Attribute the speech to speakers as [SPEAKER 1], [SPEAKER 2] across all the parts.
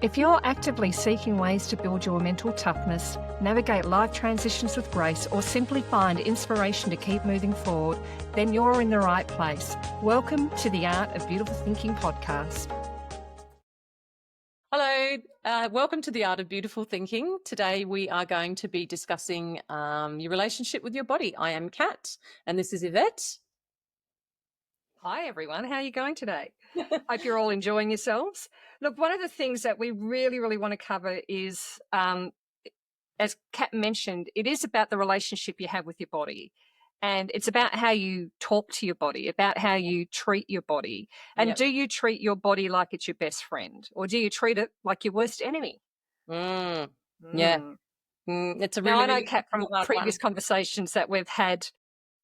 [SPEAKER 1] If you're actively seeking ways to build your mental toughness, navigate life transitions with grace, or simply find inspiration to keep moving forward, then you're in the right place. Welcome to the Art of Beautiful Thinking podcast.
[SPEAKER 2] Hello, welcome to the Art of Beautiful Thinking. Today we are going to be discussing your relationship with your body. I am Cat and this is Yvette.
[SPEAKER 1] Hi everyone, how are you going today? Hope you're all enjoying yourselves. Look, one of the things that we really want to cover is, as Kat mentioned, it is about the relationship you have with your body. And it's about how you talk to your body, about how you treat your body. And
[SPEAKER 2] Yep.
[SPEAKER 1] do you treat your body like it's your best friend? Or do you treat it like your worst enemy?
[SPEAKER 2] Yeah. It's a
[SPEAKER 1] Now, I know,
[SPEAKER 2] really
[SPEAKER 1] Kat, from
[SPEAKER 2] hard
[SPEAKER 1] previous conversations that we've had,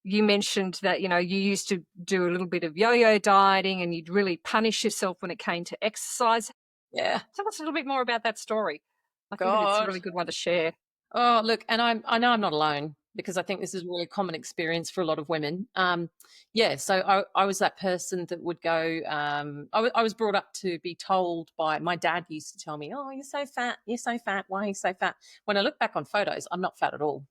[SPEAKER 1] you mentioned that, you used to do a little bit of yo-yo dieting and you'd really punish yourself when it came to exercise.
[SPEAKER 2] Yeah.
[SPEAKER 1] Tell us a little bit more about that story. I think that it's a
[SPEAKER 2] God.
[SPEAKER 1] really good one to share.
[SPEAKER 2] Oh, look, and I know I'm not alone because I think this is a really common experience for a lot of women. So I was that person that would go, I was brought up to be told by, my dad used to tell me, oh, you're so fat, why are you so fat? When I look back on photos, I'm not fat at all.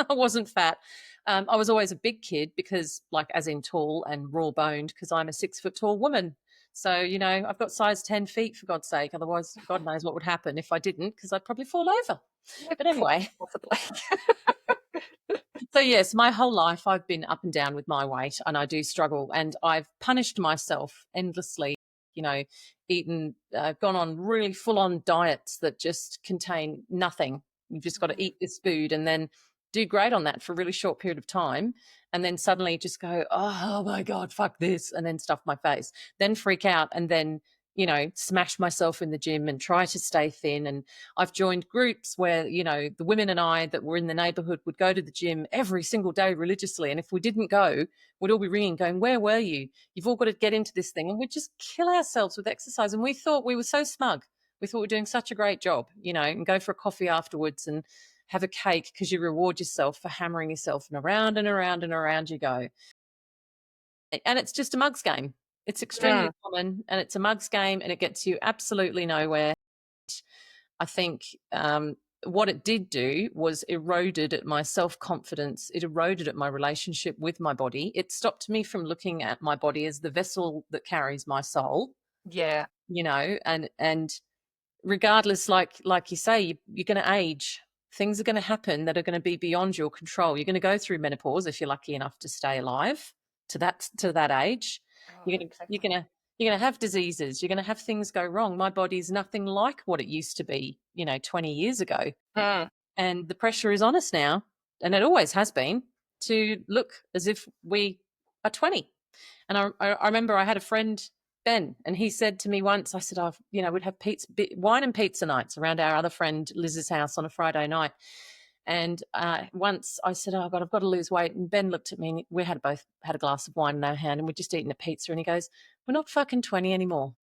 [SPEAKER 2] I wasn't fat. I was always a big kid because, like, as in tall and raw boned, because I'm a 6 foot tall woman. So, I've got size 10 feet, for God's sake. Otherwise, God knows what would happen if I didn't, because I'd probably fall over. But anyway,
[SPEAKER 1] possibly.
[SPEAKER 2] so yes, my whole life I've been up and down with my weight and I do struggle, and I've punished myself endlessly, eaten, gone on really full on diets that just contain nothing. You've just got to eat this food and then do great on that for a really short period of time. And then suddenly just go, oh my God, fuck this. And then stuff my face, then freak out, and then, smash myself in the gym and try to stay thin. And I've joined groups where, the women and I that were in the neighborhood would go to the gym every single day religiously. And if we didn't go, we'd all be ringing going, where were you? You've all got to get into this thing. And we'd just kill ourselves with exercise. And we thought we were so smug. We thought we were doing such a great job, and go for a coffee afterwards and have a cake because you reward yourself for hammering yourself, and around and around and around you go. And it's just a mug's game. It's extremely common, and it's a mug's game, and it gets you absolutely nowhere. I think what it did do was eroded at my self-confidence. It eroded at my relationship with my body. It stopped me from looking at my body as the vessel that carries my soul.
[SPEAKER 1] Yeah.
[SPEAKER 2] And regardless, like you say, you're going to age. Things are going to happen that are going to be beyond your control. You're going to go through menopause if you're lucky enough to stay alive to that age. You're going to have diseases. You're going to have things go wrong. My body's nothing like what it used to be, 20 years ago. And the pressure is on us now, and it always has been, to look as if we are 20. And I remember I had a friend, Ben, and he said to me once, I said, we'd have wine and pizza nights around our other friend Liz's house on a Friday night. And once I said, oh, God, I've got to lose weight. And Ben looked at me, and we had both had a glass of wine in our hand, and we'd just eaten a pizza. And he goes, we're not fucking 20 anymore,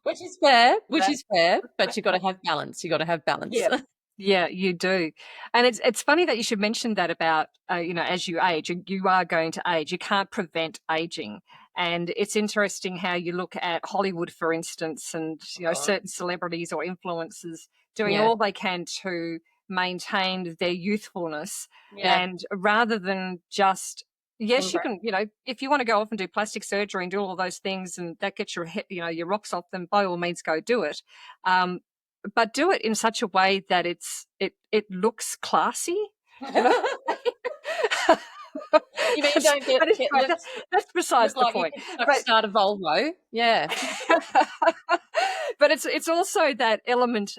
[SPEAKER 2] which is fair, but you've got to have balance. You've got to have balance.
[SPEAKER 1] Yeah. Yeah, you do. And it's funny that you should mention that about, as you age, you are going to age. You can't prevent aging. And it's interesting how you look at Hollywood, for instance, and, certain celebrities or influencers doing all they can to maintain their youthfulness.
[SPEAKER 2] Yeah.
[SPEAKER 1] And rather than just, yes, you can, if you want to go off and do plastic surgery and do all of those things and that gets your rocks off them, by all means, go do it. But do it in such a way that it looks classy. You
[SPEAKER 2] mean you don't get
[SPEAKER 1] that's besides the point.
[SPEAKER 2] But start a Volvo, yeah.
[SPEAKER 1] But it's also that element.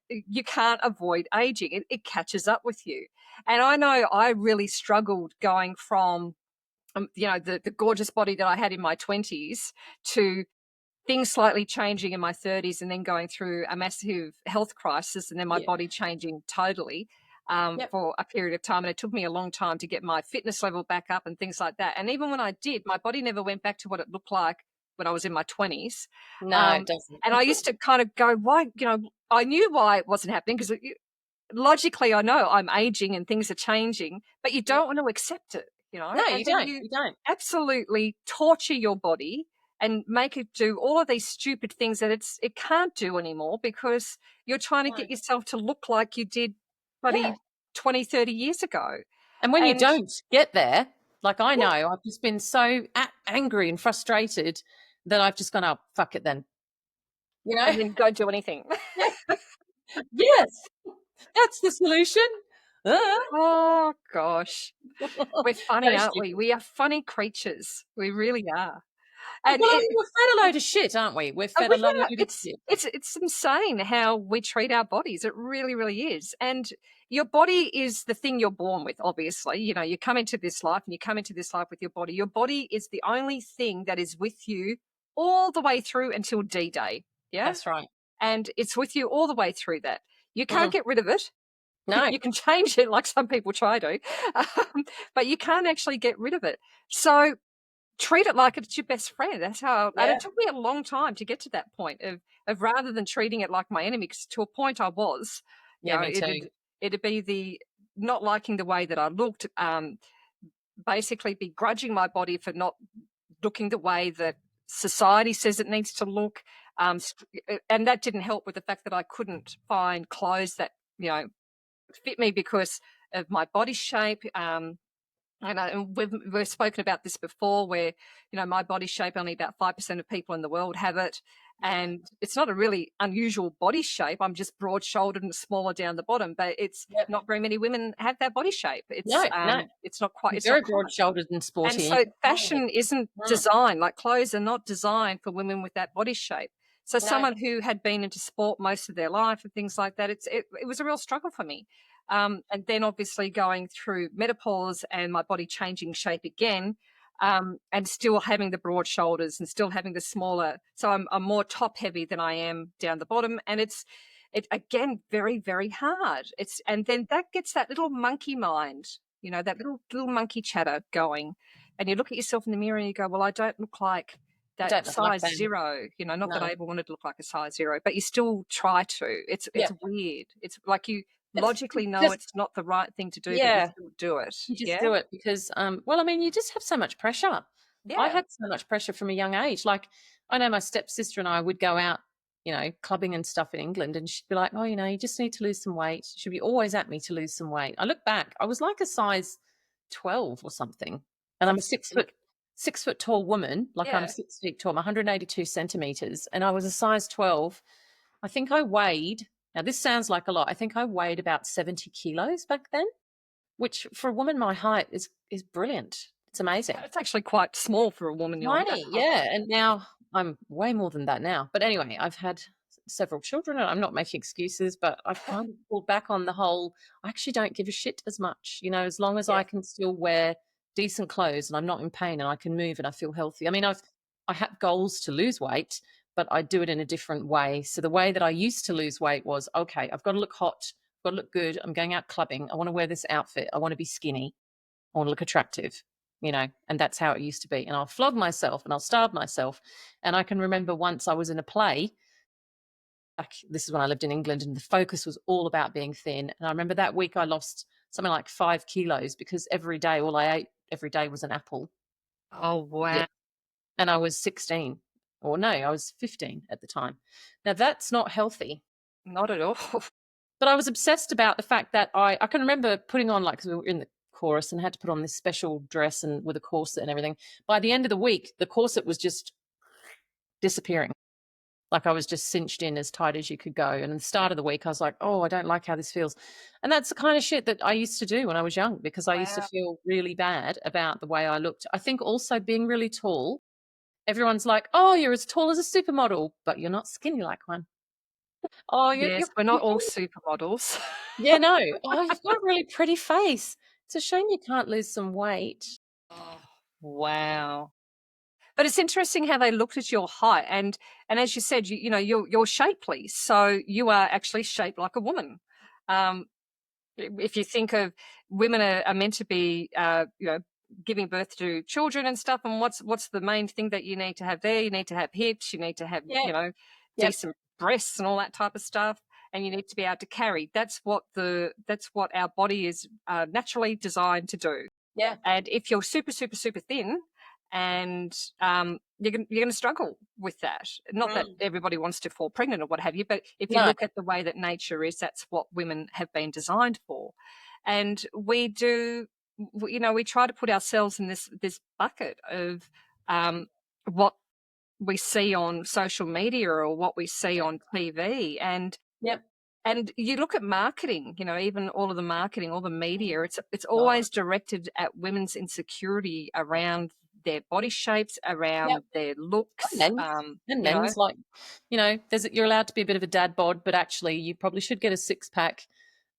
[SPEAKER 1] You can't avoid aging; it catches up with you. And I know I really struggled going from, the gorgeous body that I had in my 20s to things slightly changing in my 30s, and then going through a massive health crisis, and then my body changing totally for a period of time. And it took me a long time to get my fitness level back up and things like that. And even when I did, my body never went back to what it looked like when I was in my 20s.
[SPEAKER 2] No, it doesn't.
[SPEAKER 1] And I used to kind of go, why, I knew why it wasn't happening, because logically I know I'm aging and things are changing, but you don't want to accept it,
[SPEAKER 2] No, you don't.
[SPEAKER 1] You don't. Absolutely torture your body and make it do all of these stupid things that it can't do anymore because you're trying to
[SPEAKER 2] No.
[SPEAKER 1] get yourself to look like you did
[SPEAKER 2] Yeah.
[SPEAKER 1] bloody 20, 30 years ago.
[SPEAKER 2] And when you
[SPEAKER 1] And
[SPEAKER 2] don't get there, like I
[SPEAKER 1] yeah,
[SPEAKER 2] know, I've just been so angry and frustrated that I've just gone, oh, fuck it then. You know?
[SPEAKER 1] and then don't do anything.
[SPEAKER 2] Yeah. Yes. That's the solution. Uh.
[SPEAKER 1] Oh gosh. We're
[SPEAKER 2] So
[SPEAKER 1] funny, aren't we?
[SPEAKER 2] stupid.
[SPEAKER 1] We are funny creatures. We really are. And
[SPEAKER 2] Well, I mean, we're fed a load of shit, aren't we? We're fed a load of
[SPEAKER 1] it's
[SPEAKER 2] shit.
[SPEAKER 1] it's it's insane how we treat our bodies. It really, really is. And your body is the thing you're born with, obviously. You know, you come into this life and you come into this life with your body. Your body is the only thing that is with you all the way through until D-Day. Yeah.
[SPEAKER 2] That's right.
[SPEAKER 1] And it's with you all the way through that. You can't
[SPEAKER 2] Mm.
[SPEAKER 1] get rid of it.
[SPEAKER 2] No.
[SPEAKER 1] You can change it like some people try to, but you can't actually get rid of it. So treat it like it's your best friend. That's how, and
[SPEAKER 2] Yeah.
[SPEAKER 1] it took me a long time to get to that point of rather than treating it like my enemy, because to a point I was, you
[SPEAKER 2] Yeah,
[SPEAKER 1] know,
[SPEAKER 2] me too.
[SPEAKER 1] it'd be the not liking the way that I looked, basically begrudging my body for not looking the way that society says it needs to look. And that didn't help with the fact that I couldn't find clothes that, fit me because of my body shape. And we've spoken about this before, where my body shape, only about 5% of people in the world have it, and it's not a really unusual body shape. I'm just broad-shouldered and smaller down the bottom, but it's
[SPEAKER 2] Yep.
[SPEAKER 1] not very many women have that body shape.
[SPEAKER 2] No, no.
[SPEAKER 1] It's not quite. It's not
[SPEAKER 2] Very
[SPEAKER 1] common.
[SPEAKER 2] broad-shouldered and
[SPEAKER 1] And
[SPEAKER 2] sporty.
[SPEAKER 1] so fashion isn't
[SPEAKER 2] Mm.
[SPEAKER 1] designed, like clothes are not designed for women with that body shape. So
[SPEAKER 2] No.
[SPEAKER 1] someone who had been into sport most of their life and things like that, it was a real struggle for me. And then obviously going through menopause and my body changing shape again, and still having the broad shoulders and still having the smaller. So I'm more top heavy than I am down the bottom. And it again, very, very hard. And then that gets that little monkey mind, that little monkey chatter going. And you look at yourself in the mirror and you go, well, I don't look like
[SPEAKER 2] I
[SPEAKER 1] that
[SPEAKER 2] don't look like
[SPEAKER 1] size
[SPEAKER 2] them.
[SPEAKER 1] zero, not that
[SPEAKER 2] No.
[SPEAKER 1] I ever wanted to look like a size zero, but you still try to. It's
[SPEAKER 2] Yeah.
[SPEAKER 1] weird. It's like you
[SPEAKER 2] It's
[SPEAKER 1] logically know
[SPEAKER 2] just,
[SPEAKER 1] it's not the right thing to do, but you
[SPEAKER 2] yeah.
[SPEAKER 1] still do it.
[SPEAKER 2] You just
[SPEAKER 1] Yeah.
[SPEAKER 2] do it because, well, I mean, you just have so much pressure. I
[SPEAKER 1] Yeah.
[SPEAKER 2] had so much pressure from a young age. Like, I know my stepsister and I would go out, clubbing and stuff in England, and she'd be like, "Oh, you just need to lose some weight." She'd be always at me to lose some weight. I look back, I was like a size 12 or something, and I'm a
[SPEAKER 1] That's big.
[SPEAKER 2] 6 foot tall woman. Like, I'm
[SPEAKER 1] Yeah.
[SPEAKER 2] 6 feet tall, I'm 182 centimeters, and I was a size 12. I think I weighed. Now, this sounds like a lot. I think I weighed about 70 kilos back then, which for a woman my height is brilliant. It's amazing.
[SPEAKER 1] It's actually quite small for a woman your height.
[SPEAKER 2] Tiny, yeah. And now I'm way more than that now. But anyway, I've had several children and I'm not making excuses, but I've kind of pulled back on the whole, I actually don't give a shit as much, as long as I
[SPEAKER 1] Yeah.
[SPEAKER 2] can still wear decent clothes and I'm not in pain and I can move and I feel healthy. I mean, I have goals to lose weight, but I do it in a different way. So the way that I used to lose weight was, okay, I've got to look hot, I've got to look good. I'm going out clubbing. I want to wear this outfit. I want to be skinny. I want to look attractive, and that's how it used to be. And I'll flog myself and I'll starve myself. And I can remember once I was in a play. This is when I lived in England, and the focus was all about being thin. And I remember that week I lost something like 5 kilos because every day, all I ate every day was an apple.
[SPEAKER 1] Oh,
[SPEAKER 2] Yeah.
[SPEAKER 1] wow.
[SPEAKER 2] And I was 16, or no, I was 15 at the time. Now that's not healthy.
[SPEAKER 1] Not at all.
[SPEAKER 2] But I was obsessed about the fact that I can remember putting on, like, because we were in the chorus and had to put on this special dress and with a corset and everything. By the end of the week, the corset was just disappearing. Like, I was just cinched in as tight as you could go. And at the start of the week, I was like, oh, I don't like how this feels. And that's the kind of shit that I used to do when I was young, because I used to
[SPEAKER 1] Wow.
[SPEAKER 2] feel really bad about the way I looked. I think also being really tall, everyone's like, oh, you're as tall as a supermodel, but you're not skinny like one. Oh,
[SPEAKER 1] Yes, we're not all supermodels.
[SPEAKER 2] yeah, no. Oh, you've got a really pretty face. It's a shame you can't lose some weight.
[SPEAKER 1] Oh, wow. But it's interesting how they looked at your height, and as you said, you're shapely, so you are actually shaped like a woman. Um, if you think of women are meant to be, giving birth to children and stuff, and what's the main thing that you need to have there? You need to have hips, you need to have,
[SPEAKER 2] Yeah. Yep.
[SPEAKER 1] decent breasts and all that type of stuff, and you need to be able to carry. That's what our body is naturally designed to do.
[SPEAKER 2] Yeah.
[SPEAKER 1] And if you're super, super, super thin, and you're gonna struggle with that. Not that
[SPEAKER 2] Mm.
[SPEAKER 1] everybody wants to fall pregnant or what have you, but if you
[SPEAKER 2] No.
[SPEAKER 1] look at the way that nature is, that's what women have been designed for. And we do, we try to put ourselves in this bucket of what we see on social media or what we see
[SPEAKER 2] Yeah.
[SPEAKER 1] on TV.
[SPEAKER 2] Yep.
[SPEAKER 1] And you look at marketing, even all of the marketing, all the media,
[SPEAKER 2] Oh,
[SPEAKER 1] it's
[SPEAKER 2] God.
[SPEAKER 1] always directed at women's insecurity around their body shapes,
[SPEAKER 2] Yep.
[SPEAKER 1] around their looks.
[SPEAKER 2] And men's like, you're allowed to be a bit of a dad bod, but actually you probably should get a six pack,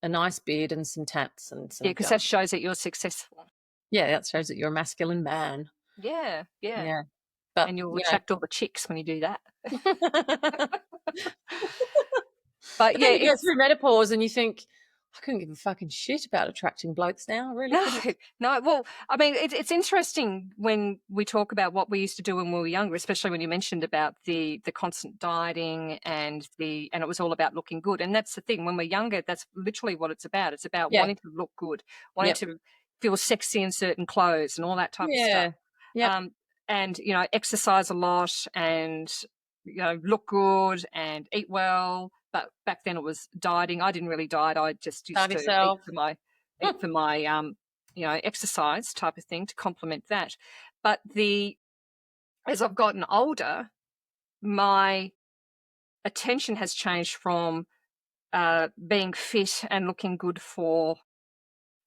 [SPEAKER 2] a nice beard, and some tats and
[SPEAKER 1] Yeah,
[SPEAKER 2] some
[SPEAKER 1] because
[SPEAKER 2] gun.
[SPEAKER 1] that shows that you're successful.
[SPEAKER 2] Yeah, that shows that you're a masculine man.
[SPEAKER 1] Yeah, yeah.
[SPEAKER 2] Yeah. But
[SPEAKER 1] And you'll attract all the chicks when you do that. But
[SPEAKER 2] but
[SPEAKER 1] yeah,
[SPEAKER 2] then you go
[SPEAKER 1] it's
[SPEAKER 2] through menopause and you think, I couldn't give a fucking shit about attracting blokes now. I really
[SPEAKER 1] no,
[SPEAKER 2] couldn't.
[SPEAKER 1] no. Well, I mean, it's interesting when we talk about what we used to do when we were younger, especially when you mentioned about the constant dieting and it was all about looking good. And that's the thing. When we're younger, that's literally what it's about. It's about
[SPEAKER 2] Yeah.
[SPEAKER 1] wanting to look good, wanting
[SPEAKER 2] Yep.
[SPEAKER 1] to feel sexy in certain clothes and all that type of stuff.
[SPEAKER 2] Yeah. Yep.
[SPEAKER 1] Um, and exercise a lot and look good and eat well. But back then it was dieting. I didn't really diet. I just used
[SPEAKER 2] Starve
[SPEAKER 1] to
[SPEAKER 2] yourself.
[SPEAKER 1] eat for my exercise type of thing to complement that. But as I've gotten older, my attention has changed from being fit and looking good for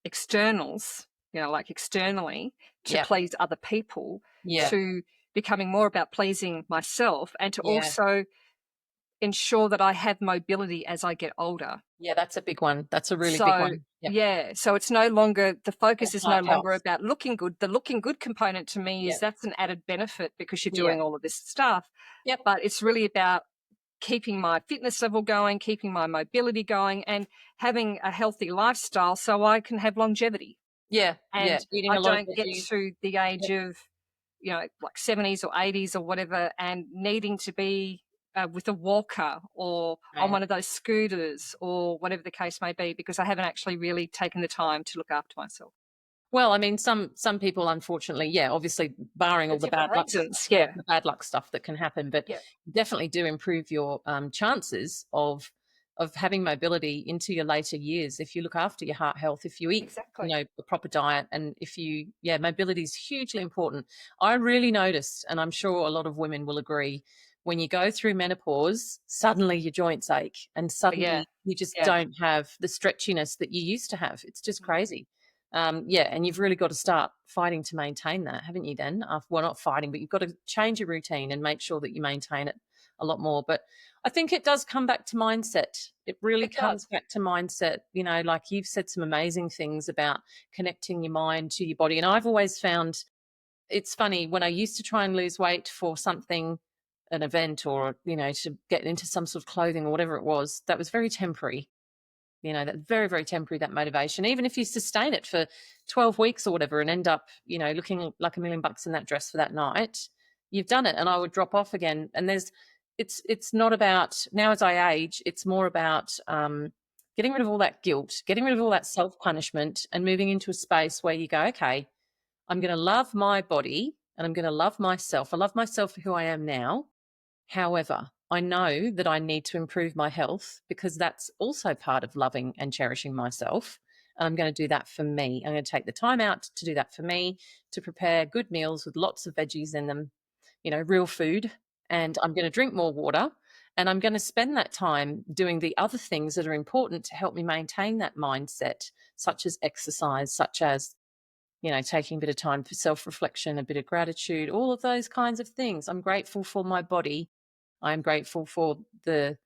[SPEAKER 1] externals, like externally to
[SPEAKER 2] Yep.
[SPEAKER 1] please other people,
[SPEAKER 2] Yeah.
[SPEAKER 1] to becoming more about pleasing myself and to
[SPEAKER 2] Yeah.
[SPEAKER 1] also ensure that I have mobility as I get older.
[SPEAKER 2] Yeah, that's a big one. That's a really big
[SPEAKER 1] So,
[SPEAKER 2] one. Yep.
[SPEAKER 1] yeah, so it's no longer the
[SPEAKER 2] And
[SPEAKER 1] focus is no
[SPEAKER 2] heart
[SPEAKER 1] longer
[SPEAKER 2] health.
[SPEAKER 1] about looking good. The looking good component to me is
[SPEAKER 2] Yep.
[SPEAKER 1] that's an added benefit because you're
[SPEAKER 2] Yeah.
[SPEAKER 1] doing all of this stuff,
[SPEAKER 2] Yep.
[SPEAKER 1] but it's really about keeping my fitness level going, keeping my mobility going, and having a healthy lifestyle so I can have longevity.
[SPEAKER 2] Yeah. Yeah.
[SPEAKER 1] And
[SPEAKER 2] Eating
[SPEAKER 1] I
[SPEAKER 2] a lot of
[SPEAKER 1] don't get
[SPEAKER 2] veggies.
[SPEAKER 1] to the age
[SPEAKER 2] Yep.
[SPEAKER 1] of, like 70s or 80s or whatever, and needing to be with a walker or on
[SPEAKER 2] Right.
[SPEAKER 1] one of those scooters or whatever the case may be, because I haven't actually really taken the time to look after myself.
[SPEAKER 2] Well, I mean, some people, unfortunately, yeah, obviously, barring
[SPEAKER 1] For
[SPEAKER 2] all the bad
[SPEAKER 1] different
[SPEAKER 2] luck,
[SPEAKER 1] reasons,
[SPEAKER 2] yeah,
[SPEAKER 1] yeah.
[SPEAKER 2] the bad luck stuff that can happen, but
[SPEAKER 1] Yeah,
[SPEAKER 2] definitely do improve your chances of having mobility into your later years if you look after your heart health, if you eat,
[SPEAKER 1] exactly.
[SPEAKER 2] a proper diet, and if you, yeah, mobility is hugely important. I really noticed, and I'm sure a lot of women will agree, when you go through menopause, suddenly your joints ache, and
[SPEAKER 1] Yeah,
[SPEAKER 2] suddenly you just
[SPEAKER 1] yeah.
[SPEAKER 2] don't have the stretchiness that you used to have. It's just
[SPEAKER 1] Mm.
[SPEAKER 2] crazy. Yeah, and you've really got to start fighting to maintain that, haven't you, then? Well, not fighting, but you've got to change your routine and make sure that you maintain it a lot more. But I think it does come back to mindset. It really
[SPEAKER 1] It does.
[SPEAKER 2] comes back to mindset. Like you've said some amazing things about connecting your mind to your body. And I've always found it's funny when I used to try and lose weight for something, an event, or, to get into some sort of clothing or whatever it was, that was very temporary. That very, very temporary, that motivation. Even if you sustain it for 12 weeks or whatever and end up, looking like $1 million in that dress for that night, you've done it. And I would drop off again. And it's not about, now as I age, it's more about getting rid of all that guilt, getting rid of all that self punishment, and moving into a space where you go, okay, I'm going to love my body and I'm going to love myself. I love myself for who I am now. However, I know that I need to improve my health because that's also part of loving and cherishing myself. And I'm going to do that for me. I'm going to take the time out to do that for me, to prepare good meals with lots of veggies in them, real food. And I'm going to drink more water. And I'm going to spend that time doing the other things that are important to help me maintain that mindset, such as exercise, such as, taking a bit of time for self reflection, a bit of gratitude, all of those kinds of things. I'm grateful for my body. I'm grateful for the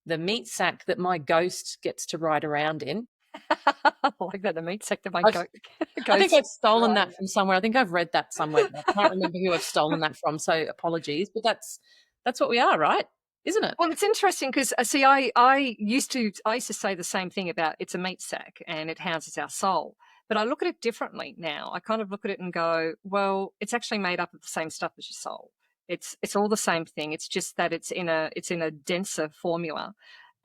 [SPEAKER 2] meat sack that my ghost gets to ride around in.
[SPEAKER 1] I like that, the meat sector might
[SPEAKER 2] I've,
[SPEAKER 1] go
[SPEAKER 2] I think
[SPEAKER 1] goes
[SPEAKER 2] I've stolen
[SPEAKER 1] right.
[SPEAKER 2] that from somewhere. I think I've read that somewhere. I can't remember who I've stolen that from, so apologies. But that's what we are, right? Isn't it?
[SPEAKER 1] Well, it's interesting because see, I used to say the same thing about it's a meat sack and it houses our soul, but I look at it differently now. I kind of look at it and go, well, it's actually made up of the same stuff as your soul. It's all the same thing. It's just that it's in a denser formula,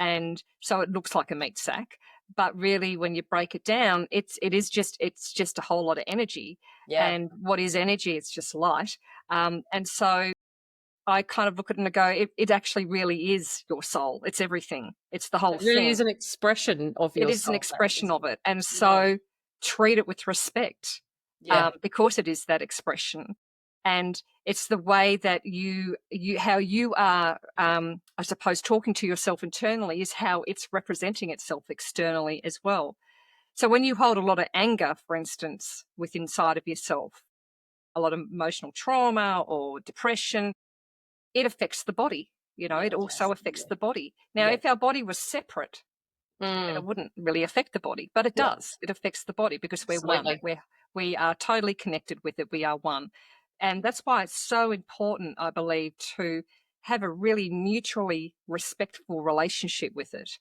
[SPEAKER 1] and so it looks like a meat sack. but really when you break it down, it's just a whole lot of energy.
[SPEAKER 2] Yeah.
[SPEAKER 1] And what is energy? It's just light. And so I kind of look at it and go, it actually really is your soul. It's everything. It's the whole
[SPEAKER 2] It really
[SPEAKER 1] thing.
[SPEAKER 2] is an expression of
[SPEAKER 1] It
[SPEAKER 2] your
[SPEAKER 1] is an
[SPEAKER 2] soul, that,
[SPEAKER 1] expression
[SPEAKER 2] isn't
[SPEAKER 1] of
[SPEAKER 2] it?
[SPEAKER 1] it. And
[SPEAKER 2] Yeah.
[SPEAKER 1] so treat it with respect,
[SPEAKER 2] Yeah.
[SPEAKER 1] because it is that expression. And it's the way that how you are, I suppose, talking to yourself internally is how it's representing itself externally as well. So when you hold a lot of anger, for instance, within inside of yourself, a lot of emotional trauma or depression, it affects the body.
[SPEAKER 2] Yeah,
[SPEAKER 1] It
[SPEAKER 2] it
[SPEAKER 1] also
[SPEAKER 2] does.
[SPEAKER 1] affects
[SPEAKER 2] Yeah.
[SPEAKER 1] the body. Now,
[SPEAKER 2] Yeah.
[SPEAKER 1] if our body was separate, then it
[SPEAKER 2] Mm.
[SPEAKER 1] wouldn't really affect the body, but it
[SPEAKER 2] Yeah.
[SPEAKER 1] does. It affects the body because we're one.
[SPEAKER 2] Absolutely.
[SPEAKER 1] We are totally connected with it. We are one. And that's why it's so important, I believe, to have a really mutually respectful relationship with it,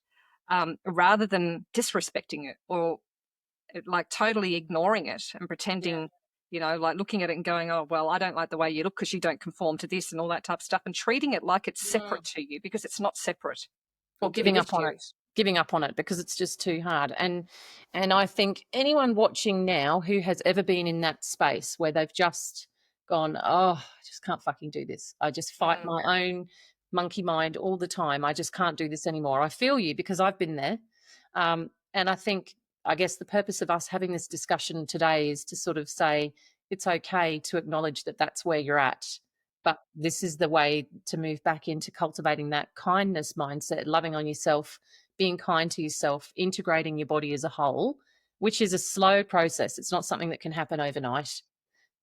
[SPEAKER 1] rather than disrespecting it or like totally ignoring it and
[SPEAKER 2] Yeah.
[SPEAKER 1] pretending, like looking at it and going, oh, well, I don't like the way you look because you don't conform to this and all that type of stuff, and treating it like it's
[SPEAKER 2] Mm.
[SPEAKER 1] separate to you because it's not separate.
[SPEAKER 2] Or
[SPEAKER 1] It
[SPEAKER 2] giving
[SPEAKER 1] is
[SPEAKER 2] up on
[SPEAKER 1] you.
[SPEAKER 2] it. Giving up on it because it's just too hard. And I think anyone watching now who has ever been in that space where they've just gone, oh, I just can't fucking do this. I just fight
[SPEAKER 1] Mm.
[SPEAKER 2] my own monkey mind all the time. I just can't do this anymore. I feel you because I've been there. And I guess the purpose of us having this discussion today is to sort of say it's okay to acknowledge that that's where you're at, but this is the way to move back into cultivating that kindness mindset, loving on yourself, being kind to yourself, integrating your body as a whole, which is a slow process. It's not something that can happen overnight.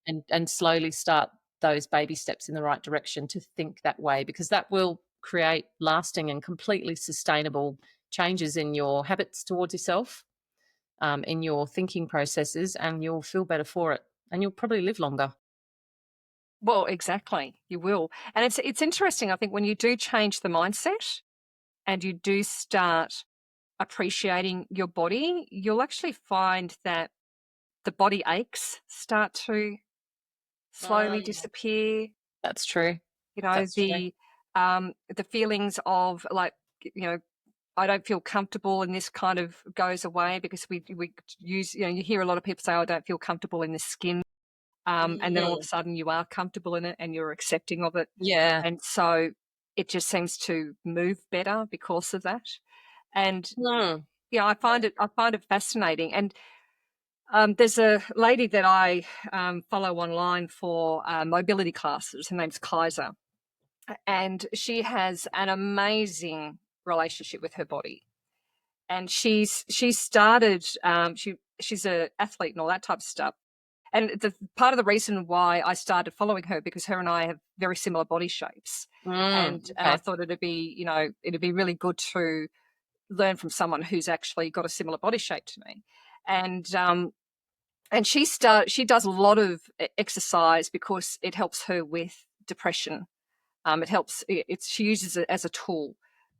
[SPEAKER 2] And slowly start those baby steps in the right direction to think that way, because that will create lasting and completely sustainable changes in your habits towards yourself, in your thinking processes, and you'll feel better for it. And you'll probably live longer.
[SPEAKER 1] Well, exactly. You will. And it's interesting, I think, when you do change the mindset and you do start appreciating your body, you'll actually find that the body aches start to slowly
[SPEAKER 2] Yeah.
[SPEAKER 1] disappear.
[SPEAKER 2] That's true.
[SPEAKER 1] You know,
[SPEAKER 2] That's true.
[SPEAKER 1] the feelings of like, you know, I don't feel comfortable and this kind of goes away because we use, you hear a lot of people say, oh, I don't feel comfortable in this skin. And then all of a
[SPEAKER 2] Mhm.
[SPEAKER 1] sudden you are comfortable in it and you're accepting of it.
[SPEAKER 2] Yeah.
[SPEAKER 1] And so it just seems to move better because of that. And
[SPEAKER 2] Mm.
[SPEAKER 1] yeah, I find it fascinating. And there's a lady that I follow online for mobility classes. Her name's Kaiser, and she has an amazing relationship with her body. And she started she's an athlete and all that type of stuff. And the part of the reason why I started following her because her and I have very similar body shapes, and I
[SPEAKER 2] Okay.
[SPEAKER 1] thought it'd be really good to learn from someone who's actually got a similar body shape to me, and she does a lot of exercise because it helps her with depression. It helps. She uses it as a tool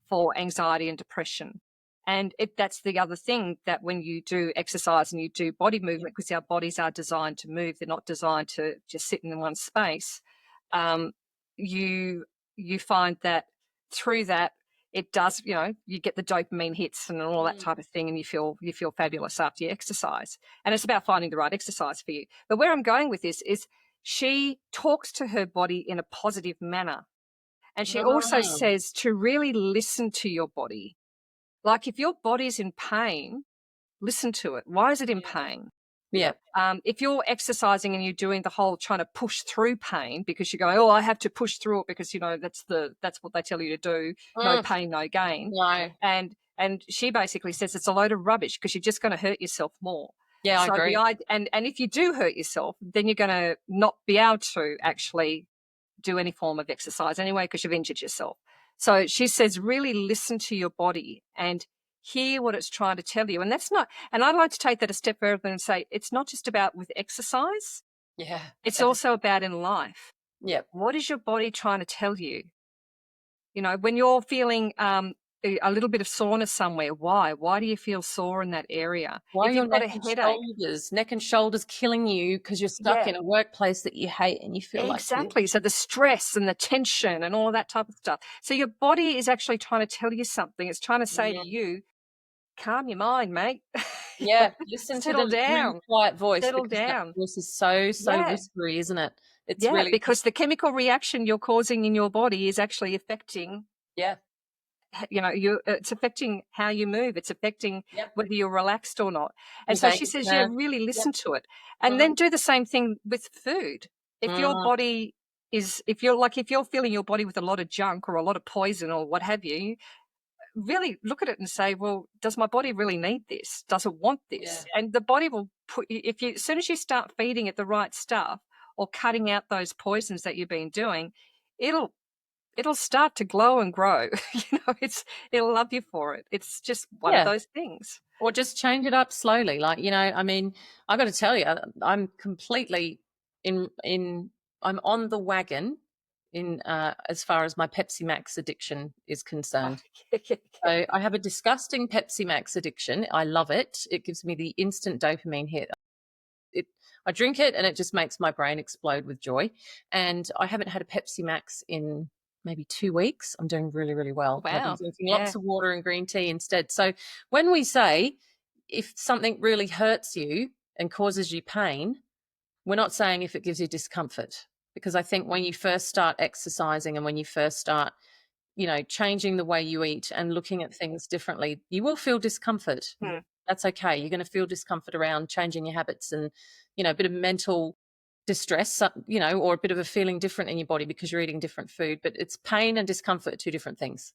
[SPEAKER 1] for anxiety and depression. And that's the other thing, that when you do exercise and you do body
[SPEAKER 2] Yeah.
[SPEAKER 1] movement, because our bodies are designed to move, they're not designed to just sit in one space. Um, you you find that through that it does, you get the dopamine hits and all that
[SPEAKER 2] Mm.
[SPEAKER 1] type of thing, and you feel fabulous after you exercise. And it's about finding the right exercise for you. But where I'm going with this is she talks to her body in a positive manner, and she also
[SPEAKER 2] Mm.
[SPEAKER 1] says to really listen to your body. Like if your body's in pain, listen to it. Why is it in
[SPEAKER 2] Yeah.
[SPEAKER 1] pain?
[SPEAKER 2] Yeah.
[SPEAKER 1] If you're exercising and you're doing the whole trying to push through pain because you're going, oh, I have to push through it because that's what they tell you to do. No
[SPEAKER 2] Mm.
[SPEAKER 1] pain, no gain.
[SPEAKER 2] No.
[SPEAKER 1] And she basically says it's a load of rubbish because you're just going to hurt yourself more.
[SPEAKER 2] Yeah, I
[SPEAKER 1] So
[SPEAKER 2] agree.
[SPEAKER 1] and if you do hurt yourself, then you're going to not be able to actually do any form of exercise anyway because you've injured yourself. So she says, really listen to your body and hear what it's trying to tell you. And that's not, and I'd like to take that a step further and say, it's not just about with exercise,
[SPEAKER 2] Yeah.
[SPEAKER 1] it's
[SPEAKER 2] Definitely.
[SPEAKER 1] also about in life.
[SPEAKER 2] Yep.
[SPEAKER 1] What is your body trying to tell you? When you're feeling a little bit of soreness somewhere, why? Why do you feel sore in that area?
[SPEAKER 2] Why are
[SPEAKER 1] If
[SPEAKER 2] your
[SPEAKER 1] you've got a headache,
[SPEAKER 2] neck and shoulders killing you because you're stuck
[SPEAKER 1] yeah,
[SPEAKER 2] in a workplace that you hate and you feel like you.
[SPEAKER 1] exactly. So the stress and the tension and all that type of stuff. So your body is actually trying to tell you something. It's trying to say to
[SPEAKER 2] Mm.
[SPEAKER 1] you, calm your mind, mate.
[SPEAKER 2] Yeah, listen to
[SPEAKER 1] Settle
[SPEAKER 2] the really
[SPEAKER 1] down.
[SPEAKER 2] quiet voice,
[SPEAKER 1] Settle
[SPEAKER 2] because that
[SPEAKER 1] down.
[SPEAKER 2] voice is so
[SPEAKER 1] Yeah.
[SPEAKER 2] whispery, isn't it? It's
[SPEAKER 1] Yeah,
[SPEAKER 2] really
[SPEAKER 1] because the chemical reaction you're causing in your body is actually affecting,
[SPEAKER 2] yeah,
[SPEAKER 1] it's affecting how you move. It's affecting
[SPEAKER 2] yep.
[SPEAKER 1] whether you're relaxed or not. And
[SPEAKER 2] Your
[SPEAKER 1] so she
[SPEAKER 2] vagus
[SPEAKER 1] says, yeah,
[SPEAKER 2] nerve.
[SPEAKER 1] really
[SPEAKER 2] Yep.
[SPEAKER 1] listen to it. And then
[SPEAKER 2] Mhm.
[SPEAKER 1] do the same thing with food. If your
[SPEAKER 2] Mm,
[SPEAKER 1] body if you're feeling your body with a lot of junk or a lot of poison or what have you, really look at it and say, well, does my body really need this? Does it want
[SPEAKER 2] yeah,
[SPEAKER 1] this? And the body will as soon as you start feeding it the right stuff or cutting out those poisons that you've been doing, it'll it'll start to glow and grow. It'll love you for it. It's just one of
[SPEAKER 2] yeah.
[SPEAKER 1] those things.
[SPEAKER 2] Or just change it up slowly. Like, I mean, I got to tell you, I'm completely in I'm on the wagon in as far as my Pepsi Max addiction is
[SPEAKER 1] Oh,
[SPEAKER 2] concerned.
[SPEAKER 1] yeah, yeah, yeah.
[SPEAKER 2] So I have a disgusting Pepsi Max addiction. I love it. It gives me the instant dopamine hit. It I drink it and it just makes my brain explode with joy. And I haven't had a Pepsi Max in maybe 2 weeks. I'm doing really, really well. And I've been
[SPEAKER 1] Wow.
[SPEAKER 2] drinking
[SPEAKER 1] Yeah.
[SPEAKER 2] lots of water and green tea instead. So when we say if something really hurts you and causes you pain, we're not saying if it gives you discomfort. Because I think when you first start exercising and when you first start, changing the way you eat and looking at things differently, you will feel discomfort.
[SPEAKER 1] Hmm.
[SPEAKER 2] That's okay. You're going to feel discomfort around changing your habits and, a bit of mental distress, or a bit of a feeling different in your body because you're eating different food. But it's pain and discomfort are two different things.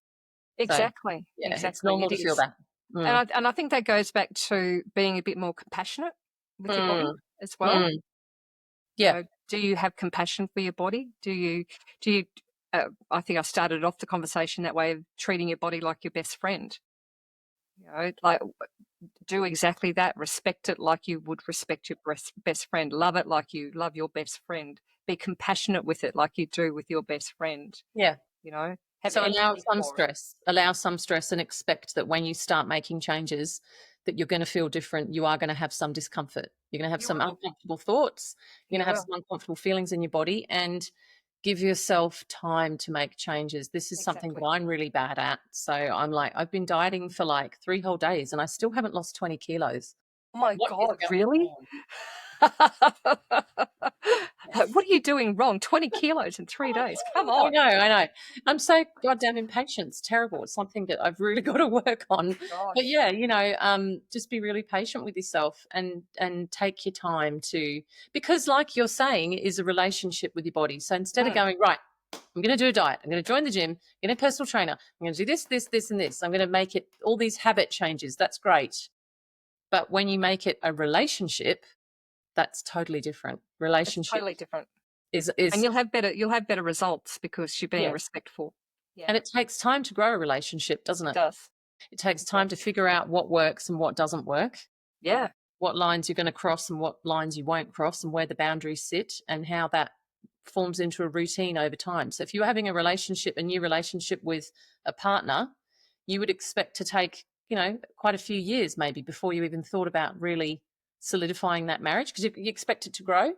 [SPEAKER 2] So,
[SPEAKER 1] Exactly.
[SPEAKER 2] yeah, it's
[SPEAKER 1] Exactly.
[SPEAKER 2] normal
[SPEAKER 1] It
[SPEAKER 2] to feel
[SPEAKER 1] is.
[SPEAKER 2] that.
[SPEAKER 1] And
[SPEAKER 2] Mm.
[SPEAKER 1] I think that goes back to being a bit more compassionate with your body
[SPEAKER 2] Mm.
[SPEAKER 1] as well.
[SPEAKER 2] Mm. Yeah.
[SPEAKER 1] Do you have compassion for your body? Do you I think I started off the conversation that way of treating your body like your best friend. Like do exactly that. Respect it like you would respect your best friend. Love it like you love your best friend. Be compassionate with it like you do with your best friend.
[SPEAKER 2] Yeah.
[SPEAKER 1] Have
[SPEAKER 2] So
[SPEAKER 1] empathy for it.
[SPEAKER 2] allow some stress and expect that when you start making changes that you're going to feel different. You are going to have some discomfort. You're going to have
[SPEAKER 1] You
[SPEAKER 2] some
[SPEAKER 1] will.
[SPEAKER 2] uncomfortable thoughts. You're going
[SPEAKER 1] You
[SPEAKER 2] to have
[SPEAKER 1] will.
[SPEAKER 2] some uncomfortable feelings in your body, and give yourself time to make changes. This is something that
[SPEAKER 1] Exactly.
[SPEAKER 2] I'm really bad at. So I'm like, I've been dieting for like 3 whole days and I still haven't lost 20 kilos.
[SPEAKER 1] Oh my
[SPEAKER 2] What is
[SPEAKER 1] God,
[SPEAKER 2] going
[SPEAKER 1] really?
[SPEAKER 2] on?
[SPEAKER 1] What are you doing wrong? 20 kilos in 3 days. Come
[SPEAKER 2] I
[SPEAKER 1] on.
[SPEAKER 2] know, I know. I'm so goddamn impatient. It's terrible. It's something that I've really got to work on. But
[SPEAKER 1] Gosh.
[SPEAKER 2] yeah, just be really patient with yourself and take your time to, because like you're saying, it is a relationship with your body. So instead of
[SPEAKER 1] Mm,
[SPEAKER 2] going, right, I'm going to do a diet, I'm going to join the gym, get a personal trainer, I'm going to do this, and this. I'm going to make it all these habit changes. That's great. But when you make it a relationship, that's totally different.
[SPEAKER 1] it's
[SPEAKER 2] Relationship
[SPEAKER 1] totally different. And
[SPEAKER 2] is
[SPEAKER 1] you'll have better results because you're being
[SPEAKER 2] yeah.
[SPEAKER 1] respectful. Yeah,
[SPEAKER 2] And it takes time to grow a relationship, doesn't
[SPEAKER 1] it
[SPEAKER 2] it?
[SPEAKER 1] does.
[SPEAKER 2] It takes
[SPEAKER 1] It
[SPEAKER 2] time to
[SPEAKER 1] does.
[SPEAKER 2] figure out what works and what doesn't work,
[SPEAKER 1] Yeah.
[SPEAKER 2] what lines you're going to cross and what lines you won't cross, and where the boundaries sit, and how that forms into a routine over time. So if you're having a new relationship with a partner, you would expect to take, quite a few years maybe before you even thought about really solidifying that marriage, because you expect it to grow.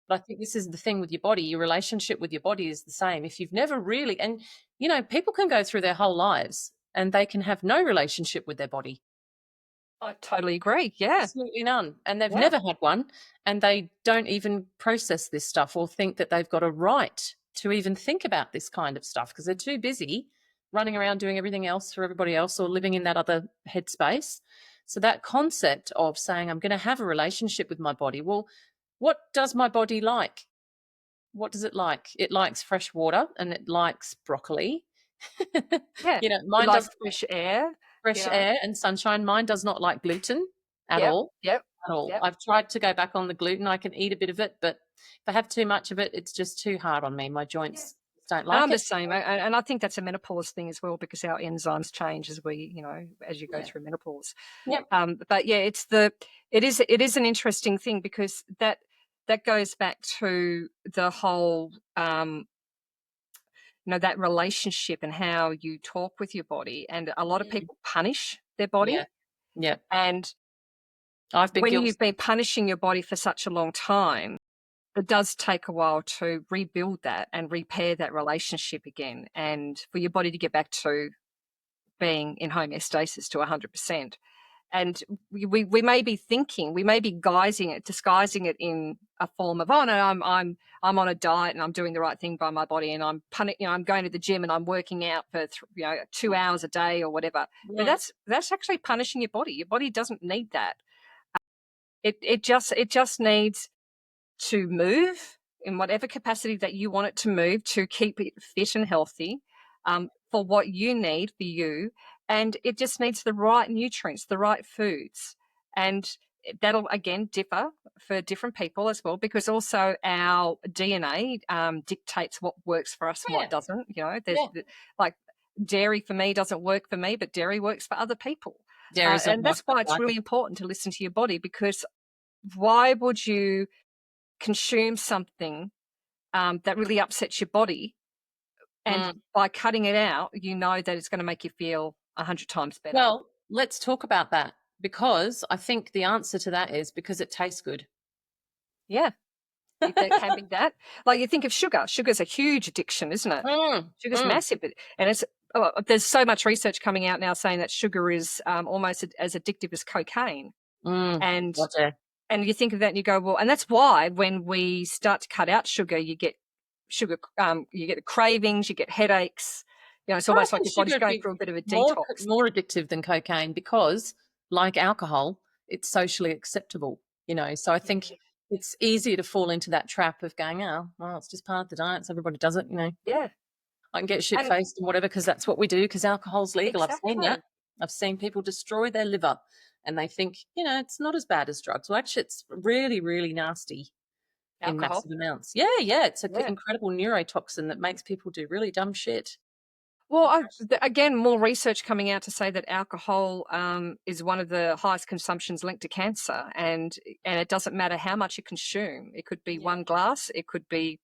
[SPEAKER 2] But I think this is the thing with your body. Your relationship with your body is the same. If you've never really, and people can go through their whole lives and they can have no relationship with their body.
[SPEAKER 1] I totally agree. Yeah.
[SPEAKER 2] Absolutely none. And they've
[SPEAKER 1] Yeah.
[SPEAKER 2] never had one, and they don't even process this stuff or think that they've got a right to even think about this kind of stuff because they're too busy running around doing everything else for everybody else or living in that other headspace. So that concept of saying, I'm going to have a relationship with my body. Well, what does my body like? What does it like? It likes fresh water and it likes broccoli.
[SPEAKER 1] Yeah. It
[SPEAKER 2] Mine
[SPEAKER 1] likes
[SPEAKER 2] does
[SPEAKER 1] fresh air, you
[SPEAKER 2] fresh
[SPEAKER 1] know.
[SPEAKER 2] air and sunshine. Mine does not like gluten at
[SPEAKER 1] Yep.
[SPEAKER 2] all.
[SPEAKER 1] Yep.
[SPEAKER 2] At all.
[SPEAKER 1] Yep.
[SPEAKER 2] I've tried to go back on the gluten. I can eat a bit of it, but if I have too much of it, it's just too hard on me. My
[SPEAKER 1] Yeah.
[SPEAKER 2] joints don't
[SPEAKER 1] And
[SPEAKER 2] like
[SPEAKER 1] I'm the
[SPEAKER 2] it.
[SPEAKER 1] same. And I think that's a menopause thing as well because our enzymes change as you go
[SPEAKER 2] Yeah.
[SPEAKER 1] through menopause.
[SPEAKER 2] Yep.
[SPEAKER 1] But yeah, it is an interesting thing because that goes back to the whole that relationship and how you talk with your body. And a lot of
[SPEAKER 2] Mm.
[SPEAKER 1] people punish their
[SPEAKER 2] Yeah.
[SPEAKER 1] body.
[SPEAKER 2] Yeah.
[SPEAKER 1] And
[SPEAKER 2] I've been
[SPEAKER 1] when
[SPEAKER 2] guilty.
[SPEAKER 1] you've been punishing your body for such a long time, it does take a while to rebuild that and repair that relationship again and for your body to get back to being in homeostasis to 100%. And we may be thinking, we may be disguising it in a form of, oh no, I'm on a diet and I'm doing the right thing by my body, and I'm going to the gym and I'm working out for 2 hours a day or whatever. But that's actually punishing your body. Your body doesn't need that. It just needs to move in whatever capacity that you want it to move to keep it fit and healthy, for what you need for you. And it just needs the right nutrients, the right foods. And that'll, again, differ for different people as well, because also our DNA dictates what works for us and what doesn't. There's like dairy for me doesn't work for me, but dairy works for other people. And that's why it's really important to listen to your body, because why would you consume something that really upsets your body, and by cutting it out, that it's going to make you feel 100 times better?
[SPEAKER 2] Well, let's talk about that, because I think the answer to that is because it tastes good.
[SPEAKER 1] Yeah, there can be that. Like, you think of sugar. Sugar's a huge addiction, isn't it? Sugar's massive, and there's so much research coming out now saying that sugar is almost as addictive as cocaine. And And you think of that and you go, well, and that's why when we start to cut out sugar, you get you get cravings, you get headaches. It's almost like your body's going through a bit of a detox.
[SPEAKER 2] More addictive than cocaine, because, like alcohol, it's socially acceptable. So I think it's easier to fall into that trap of going, oh, well, it's just part of the diet, so everybody does it.
[SPEAKER 1] Yeah.
[SPEAKER 2] I can get shit-faced and whatever because that's what we do, because alcohol's legal.
[SPEAKER 1] Exactly.
[SPEAKER 2] I've seen that. I've seen people destroy their liver and they think, it's not as bad as drugs. Well, actually, it's really, really nasty in massive amounts. Yeah, it's an incredible neurotoxin that makes people do really dumb shit.
[SPEAKER 1] Well, again, more research coming out to say that alcohol is one of the highest consumptions linked to cancer, and it doesn't matter how much you consume. It could be one glass, it could be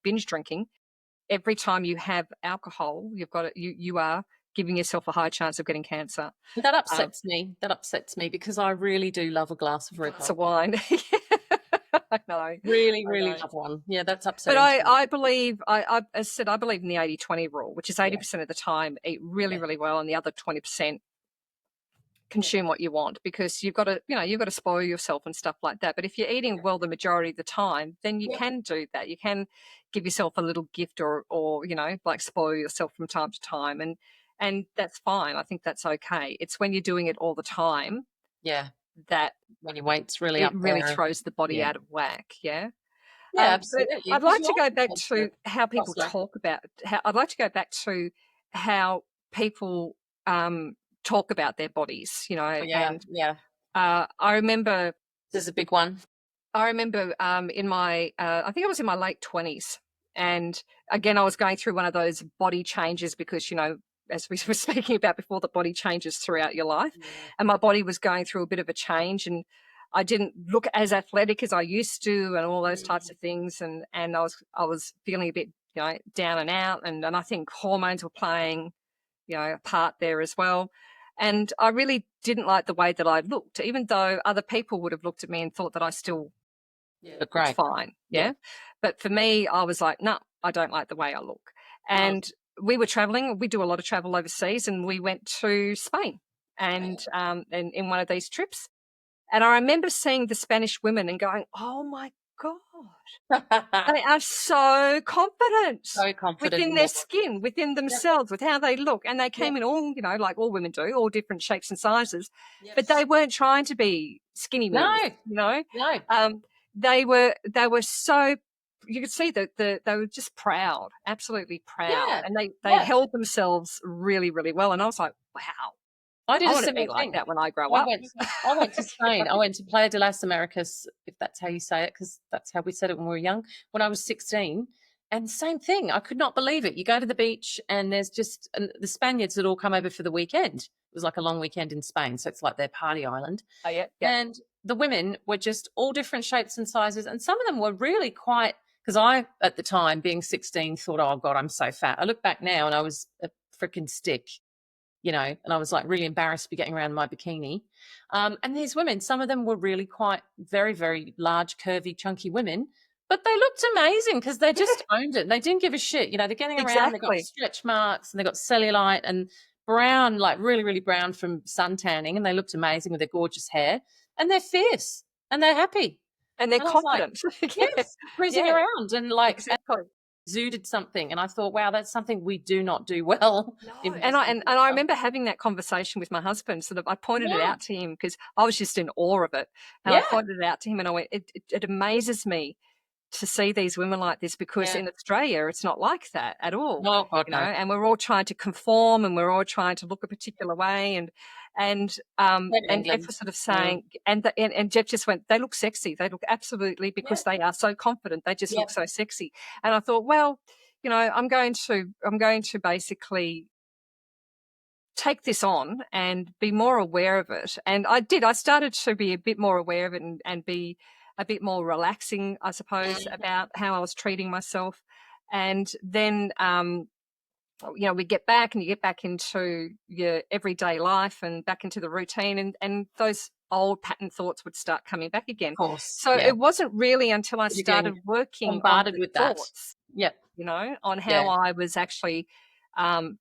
[SPEAKER 1] binge drinking. Every time you have alcohol, you are giving yourself a high chance of getting cancer.
[SPEAKER 2] That upsets me. That upsets me, because I really do love a glass of red wine.
[SPEAKER 1] It's a wine. I know.
[SPEAKER 2] Really, really love one. Yeah, that's upsetting.
[SPEAKER 1] But I believe, as I said, I believe in the 80-20 rule, which is 80% of the time eat really, really well, and the other 20% consume what you want, because you've got to spoil yourself and stuff like that. But if you're eating well the majority of the time, then you can do that. You can give yourself a little gift, or like spoil yourself from time to time, and that's fine. I think that's okay. It's when you're doing it all the time, that
[SPEAKER 2] when your weight's really
[SPEAKER 1] it really throws the body out of whack.
[SPEAKER 2] Absolutely.
[SPEAKER 1] I'd like to go back to how people talk about. I'd like to go back to how people talk about their bodies. And I remember
[SPEAKER 2] this is a big one.
[SPEAKER 1] I remember in my I think I was in my late 20s, and again I was going through one of those body changes, because as we were speaking about before, the body changes throughout your life, and my body was going through a bit of a change, and I didn't look as athletic as I used to, and all those types of things, and I was feeling a bit down and out, and I think hormones were playing a part there as well. And I really didn't like the way that I looked, even though other people would have looked at me and thought that I still looked fine. But for me, I was like, no, I don't like the way I look. And we were traveling. We do a lot of travel overseas, and we went to Spain, and in one of these trips. And I remember seeing the Spanish women and going, oh my God, they are so confident within their skin, within themselves, with how they look. And they came in all, like all women do, all different shapes and sizes, but they weren't trying to be skinny women. They were so, you could see that they were just proud, absolutely proud. And they held themselves really, really well. And I was like, wow.
[SPEAKER 2] I did
[SPEAKER 1] want to be like that when I grow up.
[SPEAKER 2] I went to Spain. I went to Playa de las Americas, if that's how you say it, because that's how we said it when we were young, when I was 16. And same thing. I could not believe it. You go to the beach and there's just the Spaniards had all come over for the weekend. It was like a long weekend in Spain. So it's like their party island.
[SPEAKER 1] Oh, yeah.
[SPEAKER 2] And the women were just all different shapes and sizes. And some of them were really quite, because I, at the time, being 16, thought, oh, God, I'm so fat. I look back now and I was a freaking stick. And I was like really embarrassed to be getting around in my bikini. And these women, some of them were really quite very, very large, curvy, chunky women, but they looked amazing because they just owned it. They didn't give a shit. They're getting around, they've got stretch marks and they've got cellulite, brown, like really, really brown from sun tanning, and they looked amazing with their gorgeous hair, and they're fierce and they're happy.
[SPEAKER 1] And they're
[SPEAKER 2] And I was like,
[SPEAKER 1] confident. Yeah,
[SPEAKER 2] yes, cruising
[SPEAKER 1] yeah,
[SPEAKER 2] around and like
[SPEAKER 1] exactly.
[SPEAKER 2] exuded something. And I thought, wow, that's something we do not do well
[SPEAKER 1] No,
[SPEAKER 2] in
[SPEAKER 1] and I
[SPEAKER 2] Western
[SPEAKER 1] and I
[SPEAKER 2] culture.
[SPEAKER 1] remember having that conversation with my husband. Sort of, I pointed it
[SPEAKER 2] Yeah.
[SPEAKER 1] out to him because I was just in awe of it, and I
[SPEAKER 2] Yeah.
[SPEAKER 1] pointed it out to him, and I went, "It amazes me to see these women like this because
[SPEAKER 2] Yeah.
[SPEAKER 1] in Australia it's not like that at all,
[SPEAKER 2] Oh God,
[SPEAKER 1] you know.
[SPEAKER 2] no.
[SPEAKER 1] And we're all trying to conform, and we're all trying to look a particular way,
[SPEAKER 2] In
[SPEAKER 1] and Jeff
[SPEAKER 2] England.
[SPEAKER 1] was sort of
[SPEAKER 2] Mm.
[SPEAKER 1] saying, and Jeff just went, they look sexy, they look absolutely
[SPEAKER 2] Yeah.
[SPEAKER 1] because they are so confident, they just
[SPEAKER 2] Yeah.
[SPEAKER 1] look so sexy. And I thought, well, you know, I'm going to basically take this on and be more aware of it. And I did. I started to be a bit more aware of it and be a bit more relaxing, I suppose,
[SPEAKER 2] Mm.
[SPEAKER 1] about how I was treating myself. And then, you know, we get back and you get back into your everyday life and back into the routine, and those old pattern thoughts would start coming back again.
[SPEAKER 2] Of course.
[SPEAKER 1] So
[SPEAKER 2] Yeah.
[SPEAKER 1] it wasn't really until I
[SPEAKER 2] You're getting
[SPEAKER 1] started working on
[SPEAKER 2] bombarded
[SPEAKER 1] the
[SPEAKER 2] with that.
[SPEAKER 1] thoughts,
[SPEAKER 2] Yep.
[SPEAKER 1] you know, on how
[SPEAKER 2] Yeah.
[SPEAKER 1] I was actually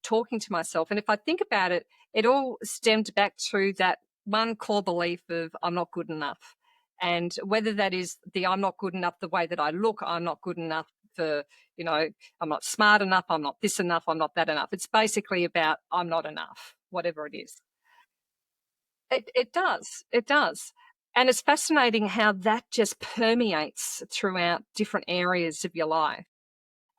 [SPEAKER 1] talking to myself. And if I think about it, it all stemmed back to that one core belief of I'm not good enough. And whether that is the I'm not good enough the way that I look, I'm not good enough for, you know, I'm not smart enough, I'm not this enough, I'm not that enough. It's basically about I'm not enough, whatever it is. It does. It does. And it's fascinating how that just permeates throughout different areas of your life.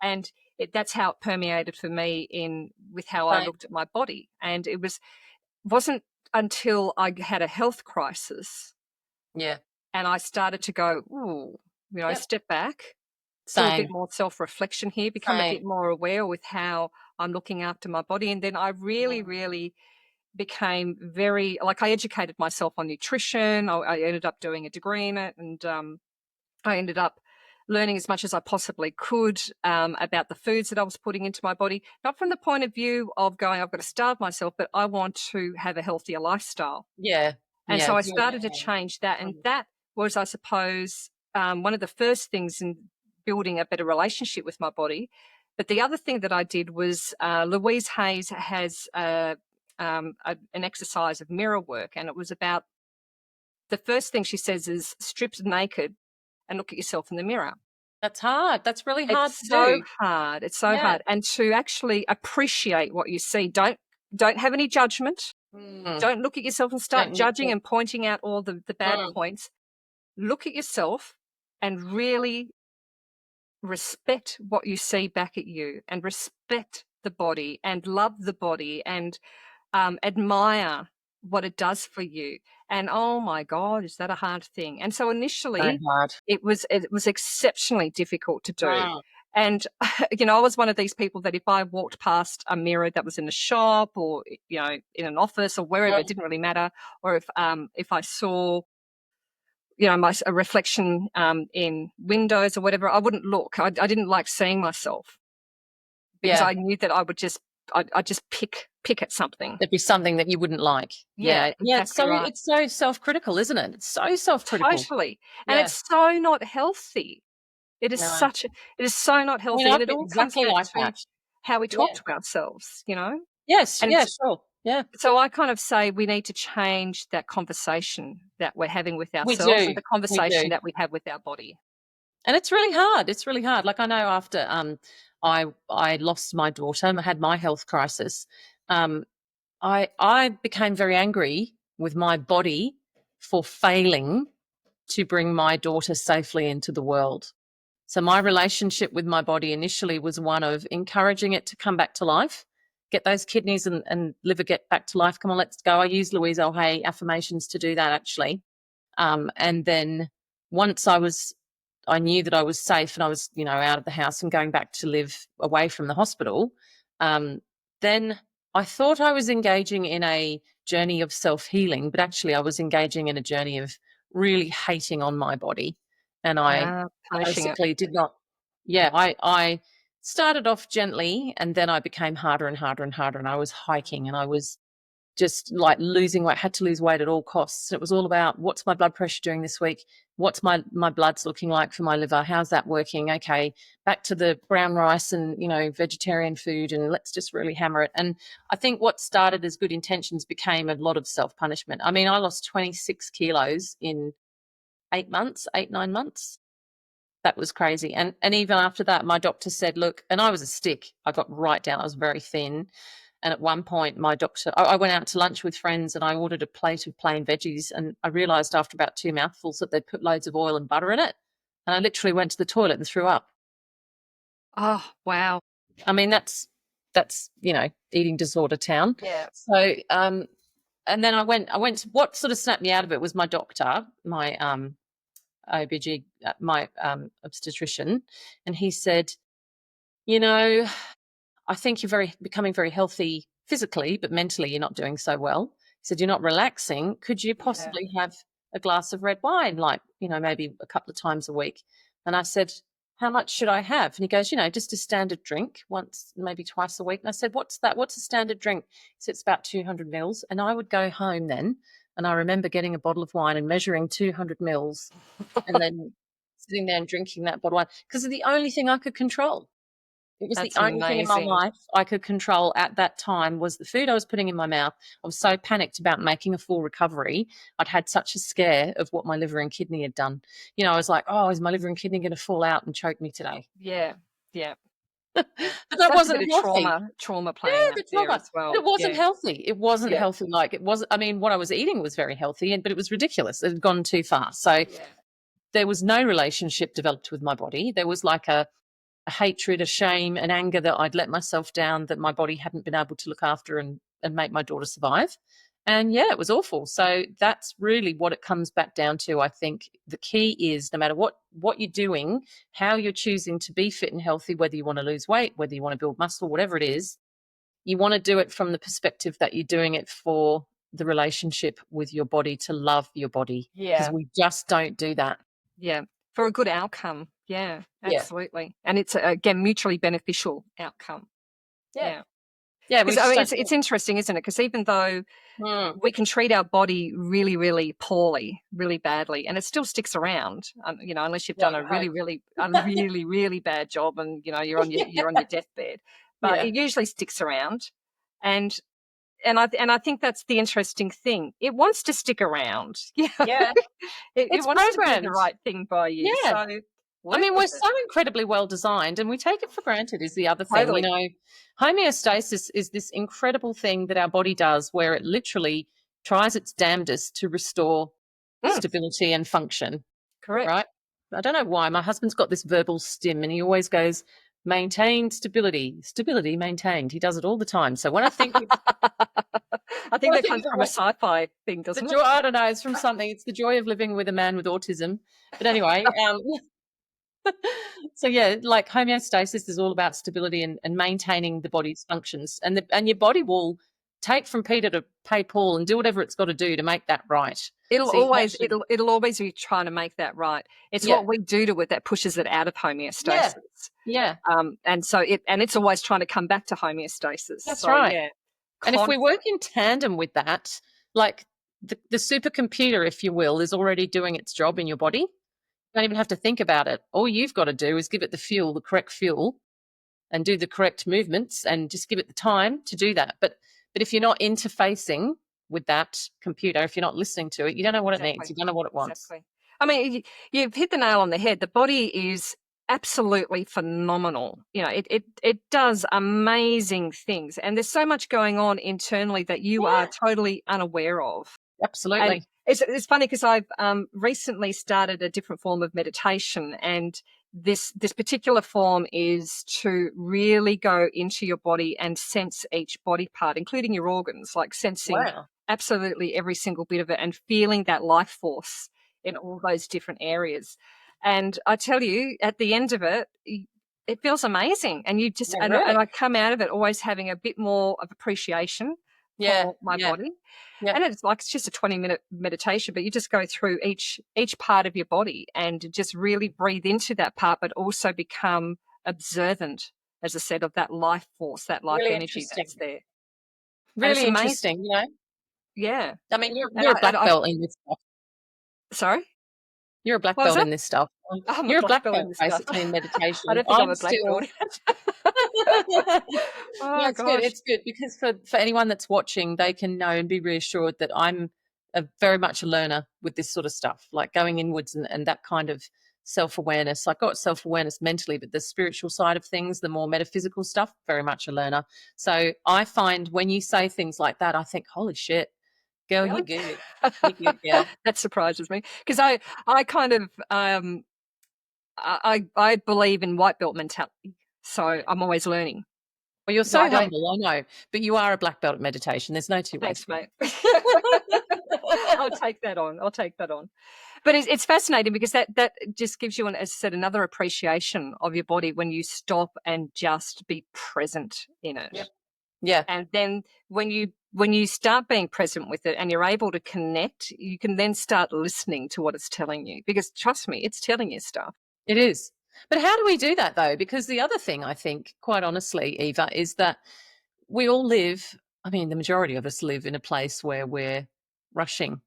[SPEAKER 1] And that's how it permeated for me in with how I
[SPEAKER 2] Same.
[SPEAKER 1] looked at my body. And wasn't until I had a health crisis
[SPEAKER 2] Yeah.
[SPEAKER 1] and I started to go, ooh, you know,
[SPEAKER 2] Yep.
[SPEAKER 1] step back, do a bit
[SPEAKER 2] Same.
[SPEAKER 1] more self-reflection here, become a bit
[SPEAKER 2] Same.
[SPEAKER 1] more aware with how I'm looking after my body. And then I really,
[SPEAKER 2] Mm.
[SPEAKER 1] really became very like I educated myself on nutrition. I ended up doing a degree in it, and I ended up learning as much as I possibly could about the foods that I was putting into my body, not from the point of view of going, I've got to starve myself, but I want to have a healthier lifestyle.
[SPEAKER 2] Yeah.
[SPEAKER 1] And
[SPEAKER 2] Yeah.
[SPEAKER 1] so I
[SPEAKER 2] Do
[SPEAKER 1] started to
[SPEAKER 2] that.
[SPEAKER 1] change that. And
[SPEAKER 2] Mm.
[SPEAKER 1] that was, I suppose, one of the first things in building a better relationship with my body. But the other thing that I did was Louise Hayes has an exercise of mirror work. And it was about the first thing she says is strip naked and look at yourself in the mirror.
[SPEAKER 2] That's hard. That's really hard
[SPEAKER 1] It's
[SPEAKER 2] to
[SPEAKER 1] so
[SPEAKER 2] do.
[SPEAKER 1] hard. It's so
[SPEAKER 2] Yeah.
[SPEAKER 1] hard. And to actually appreciate what you see. Don't have any judgment.
[SPEAKER 2] Mm.
[SPEAKER 1] Don't look at yourself and start
[SPEAKER 2] Don't need
[SPEAKER 1] judging
[SPEAKER 2] to.
[SPEAKER 1] and pointing out all the bad
[SPEAKER 2] Mm.
[SPEAKER 1] points. Look at yourself and really respect what you see back at you and respect the body and love the body and admire what it does for you. And oh my God, is that a hard thing? And so
[SPEAKER 2] Very
[SPEAKER 1] initially,
[SPEAKER 2] hard.
[SPEAKER 1] it was exceptionally difficult to do.
[SPEAKER 2] Mm.
[SPEAKER 1] And you know, I was one of these people that if I walked past a mirror that was in a shop or you know in an office or wherever,
[SPEAKER 2] Yeah.
[SPEAKER 1] it didn't really matter. Or if I saw you know a reflection in windows or whatever, I wouldn't look. I didn't like seeing myself because
[SPEAKER 2] Yeah.
[SPEAKER 1] I knew that I'd just pick at something.
[SPEAKER 2] There'd be something that you wouldn't like.
[SPEAKER 1] Yeah,
[SPEAKER 2] Yeah. Yeah.
[SPEAKER 1] exactly right.
[SPEAKER 2] It's so self-critical, isn't it? It's so self-critical.
[SPEAKER 1] Totally. And
[SPEAKER 2] Yeah.
[SPEAKER 1] it's so not healthy.
[SPEAKER 2] No.
[SPEAKER 1] It is so not
[SPEAKER 2] I mean,
[SPEAKER 1] healthy.
[SPEAKER 2] I
[SPEAKER 1] And it
[SPEAKER 2] feel
[SPEAKER 1] all comes
[SPEAKER 2] exactly
[SPEAKER 1] back
[SPEAKER 2] like
[SPEAKER 1] to
[SPEAKER 2] that.
[SPEAKER 1] how we talk
[SPEAKER 2] Yeah.
[SPEAKER 1] to ourselves, you know?
[SPEAKER 2] Yes.
[SPEAKER 1] And
[SPEAKER 2] Yeah. Sure. Yeah.
[SPEAKER 1] so I kind of say we need to change that conversation that we're having with
[SPEAKER 2] We
[SPEAKER 1] ourselves and
[SPEAKER 2] do.
[SPEAKER 1] the
[SPEAKER 2] We
[SPEAKER 1] conversation
[SPEAKER 2] do.
[SPEAKER 1] that we have with our body.
[SPEAKER 2] And it's really hard. It's really hard. Like I know after I lost my daughter and I had my health crisis, um, I became very angry with my body for failing to bring my daughter safely into the world. So my relationship with my body initially was one of encouraging it to come back to life, get those kidneys and liver get back to life. Come on, let's go. I use Louise L. Hay affirmations to do that actually. And then once I knew that I was safe and I was, you know, out of the house and going back to live away from the hospital, then I thought I was engaging in a journey of self healing, but actually I was engaging in a journey of really hating on my body. And I
[SPEAKER 1] Punishing it.
[SPEAKER 2] basically did not, yeah, I started off gently and then I became harder and harder and harder. And I was hiking and I was just like losing weight, had to lose weight at all costs. It was all about, what's my blood pressure doing this week? What's my bloods looking like for my liver? How's that working? Okay, back to the brown rice and, vegetarian food, and let's just really hammer it. And I think what started as good intentions became a lot of self-punishment. I mean, I lost 26 kilos in 9 months. That was crazy. And even after that, my doctor said, look, and I was a stick. I got right down. I was very thin. And at one point, my doctor, I went out to lunch with friends and I ordered a plate of plain veggies. And I realized after about 2 mouthfuls that they'd put loads of oil and butter in it. And I literally went to the toilet and threw up.
[SPEAKER 1] Oh, wow.
[SPEAKER 2] I mean, that's eating disorder town.
[SPEAKER 1] Yeah.
[SPEAKER 2] So, and then I went, what sort of snapped me out of it was my doctor, my AoBT, my obstetrician. And he said, I think you're becoming very healthy physically, but mentally you're not doing so well. He said, you're not relaxing. Could you possibly have a glass of red wine, like, maybe a couple of times a week? And I said, how much should I have? And he goes, just a standard drink, once, maybe twice a week. And I said, what's that? What's a standard drink? He said, it's about 200 mils. And I would go home then, and I remember getting a bottle of wine and measuring 200 mils and then sitting there and drinking that bottle of wine, because it's the only thing I could control. It was
[SPEAKER 1] That's
[SPEAKER 2] the only thing in my
[SPEAKER 1] amazing.
[SPEAKER 2] life I could control at that time, was the food I was putting in my mouth. I was so panicked about making a full recovery. I'd had such a scare of what my liver and kidney had done. I was like, oh, is my liver and kidney going to fall out and choke me today?
[SPEAKER 1] Yeah. Yeah.
[SPEAKER 2] But
[SPEAKER 1] It's
[SPEAKER 2] that
[SPEAKER 1] such a
[SPEAKER 2] wasn't
[SPEAKER 1] bit of
[SPEAKER 2] healthy.
[SPEAKER 1] trauma playing up
[SPEAKER 2] The
[SPEAKER 1] there
[SPEAKER 2] trauma.
[SPEAKER 1] as well.
[SPEAKER 2] But it wasn't healthy. It wasn't
[SPEAKER 1] Yeah.
[SPEAKER 2] healthy. Like, it wasn't. I mean, what I was eating was very healthy, but it was ridiculous. It had gone too far. So there was no relationship developed with my body. There was like a hatred, a shame, an anger that I'd let myself down, that my body hadn't been able to look after and make my daughter survive. And it was awful. So that's really what it comes back down to. I think the key is, no matter what you're doing, how you're choosing to be fit and healthy, whether you want to lose weight, whether you want to build muscle, whatever it is, you want to do it from the perspective that you're doing it for the relationship with your body, to love your body. Because we just don't do that.
[SPEAKER 1] Yeah. For a good outcome. Yeah, absolutely. And it's, again, mutually beneficial outcome. Yeah.
[SPEAKER 2] Yeah.
[SPEAKER 1] Because it's interesting, isn't it? Because even though we can treat our body really, really poorly, really badly, and it still sticks around, unless you've done a really, really, really bad job, and you're on your deathbed. But it usually sticks around, and I think that's the interesting thing. It wants to stick around.
[SPEAKER 2] Yeah.
[SPEAKER 1] It wants to do the right thing by you.
[SPEAKER 2] Yeah.
[SPEAKER 1] So
[SPEAKER 2] we're so incredibly well designed, and we take it for granted is the other thing.
[SPEAKER 1] Totally.
[SPEAKER 2] Homeostasis is this incredible thing that our body does, where it literally tries its damnedest to restore stability and function.
[SPEAKER 1] Correct.
[SPEAKER 2] Right? I don't know why. My husband's got this verbal stim, and he always goes, maintain stability, maintained. He does it all the time. So when I think
[SPEAKER 1] I think that comes from a sci-fi thing, doesn't it?
[SPEAKER 2] I don't know. It's from something. It's the joy of living with a man with autism. But anyway, so like homeostasis is all about stability and maintaining the body's functions, and your body will take from Peter to pay Paul and do whatever it's got to do to make that right.
[SPEAKER 1] It'll always be trying to make that right. It's what we do to it that pushes it out of homeostasis.
[SPEAKER 2] Yeah.
[SPEAKER 1] And so it's always trying to come back to homeostasis.
[SPEAKER 2] That's right. Yeah. And if we work in tandem with that, like the supercomputer, if you will, is already doing its job in your body. You don't even have to think about it. All you've got to do is give it the correct fuel, and do the correct movements, and just give it the time to do that. But if you're not interfacing with that computer, if you're not listening to it, you don't know what it needs. You don't know what it wants.
[SPEAKER 1] Exactly. I mean, you've hit the nail on the head. The body is absolutely phenomenal. It does amazing things, and there's so much going on internally that you are totally unaware of.
[SPEAKER 2] Absolutely.
[SPEAKER 1] And it's funny because I've recently started a different form of meditation, and this particular form is to really go into your body and sense each body part, including your organs, like sensing absolutely every single bit of it and feeling that life force in all those different areas. And I tell you, at the end of it, it feels amazing. And you just, and I come out of it always having a bit more of appreciation for my body. Yeah. And it's just a 20-minute meditation, but you just go through each part of your body and just really breathe into that part, but also become observant, as I said, of that life force, that life energy that's there.
[SPEAKER 2] Really interesting,
[SPEAKER 1] Yeah.
[SPEAKER 2] I mean,
[SPEAKER 1] And
[SPEAKER 2] you're a black
[SPEAKER 1] I
[SPEAKER 2] belt in this stuff.
[SPEAKER 1] sorry?
[SPEAKER 2] You're a black
[SPEAKER 1] What was
[SPEAKER 2] belt
[SPEAKER 1] that?
[SPEAKER 2] in this stuff.
[SPEAKER 1] I'm a
[SPEAKER 2] You're a
[SPEAKER 1] black
[SPEAKER 2] black
[SPEAKER 1] belt in
[SPEAKER 2] belt
[SPEAKER 1] this stuff.
[SPEAKER 2] basically in
[SPEAKER 1] I
[SPEAKER 2] meditation.
[SPEAKER 1] don't think I'm
[SPEAKER 2] I'm
[SPEAKER 1] a black belt
[SPEAKER 2] still.
[SPEAKER 1] in it.
[SPEAKER 2] No,
[SPEAKER 1] Oh
[SPEAKER 2] it's good.
[SPEAKER 1] gosh.
[SPEAKER 2] It's good because for anyone that's watching, they can know and be reassured that I'm very much a learner with this sort of stuff, like going inwards and that kind of self awareness. I got self awareness mentally, but the spiritual side of things, the more metaphysical stuff, very much a learner. So I find when you say things like that, I think, holy shit, girl, you're
[SPEAKER 1] Really?
[SPEAKER 2] good. You're good, girl.
[SPEAKER 1] That surprises me because I kind of I believe in white belt mentality, so
[SPEAKER 2] Yeah.
[SPEAKER 1] I'm always learning.
[SPEAKER 2] Well, you're
[SPEAKER 1] So I
[SPEAKER 2] so
[SPEAKER 1] don't.
[SPEAKER 2] humble, I know, but you are a black belt at meditation. There's no two ways
[SPEAKER 1] Thanks,
[SPEAKER 2] about
[SPEAKER 1] mate.
[SPEAKER 2] it.
[SPEAKER 1] I'll take that on. I'll take that on. But it's fascinating because that just gives you, as I said, another appreciation of your body when you stop and just be present in
[SPEAKER 2] Yep.
[SPEAKER 1] it.
[SPEAKER 2] Yeah,
[SPEAKER 1] And then when you start being present with it and you're able to connect, you can then start listening to what it's telling you. Because trust me, it's telling you stuff.
[SPEAKER 2] it is. But how do we do that though? Because the other thing I think, quite honestly, Eva, is that we all live, I mean, the majority of us live in a place where we're rushing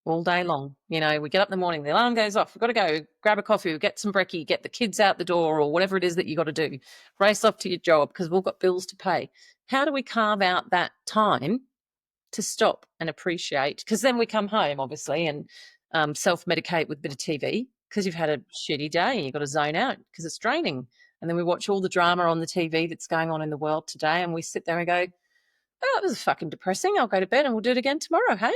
[SPEAKER 2] all day long. You know, we get up in the morning, the alarm goes off, we've got to go grab a coffee, get some brekkie, get the kids out the door or whatever it is that you got to do, race off to your job because we've got bills to pay. How do we carve out that time to stop and appreciate? Because then we come home, obviously, and self-medicate with a bit of TV because you've had a shitty day and you've got to zone out because it's draining. And then we watch all the drama on the TV that's going on in the world today and we sit there and go, oh, that was fucking depressing. I'll go to bed and we'll do it again tomorrow, hey?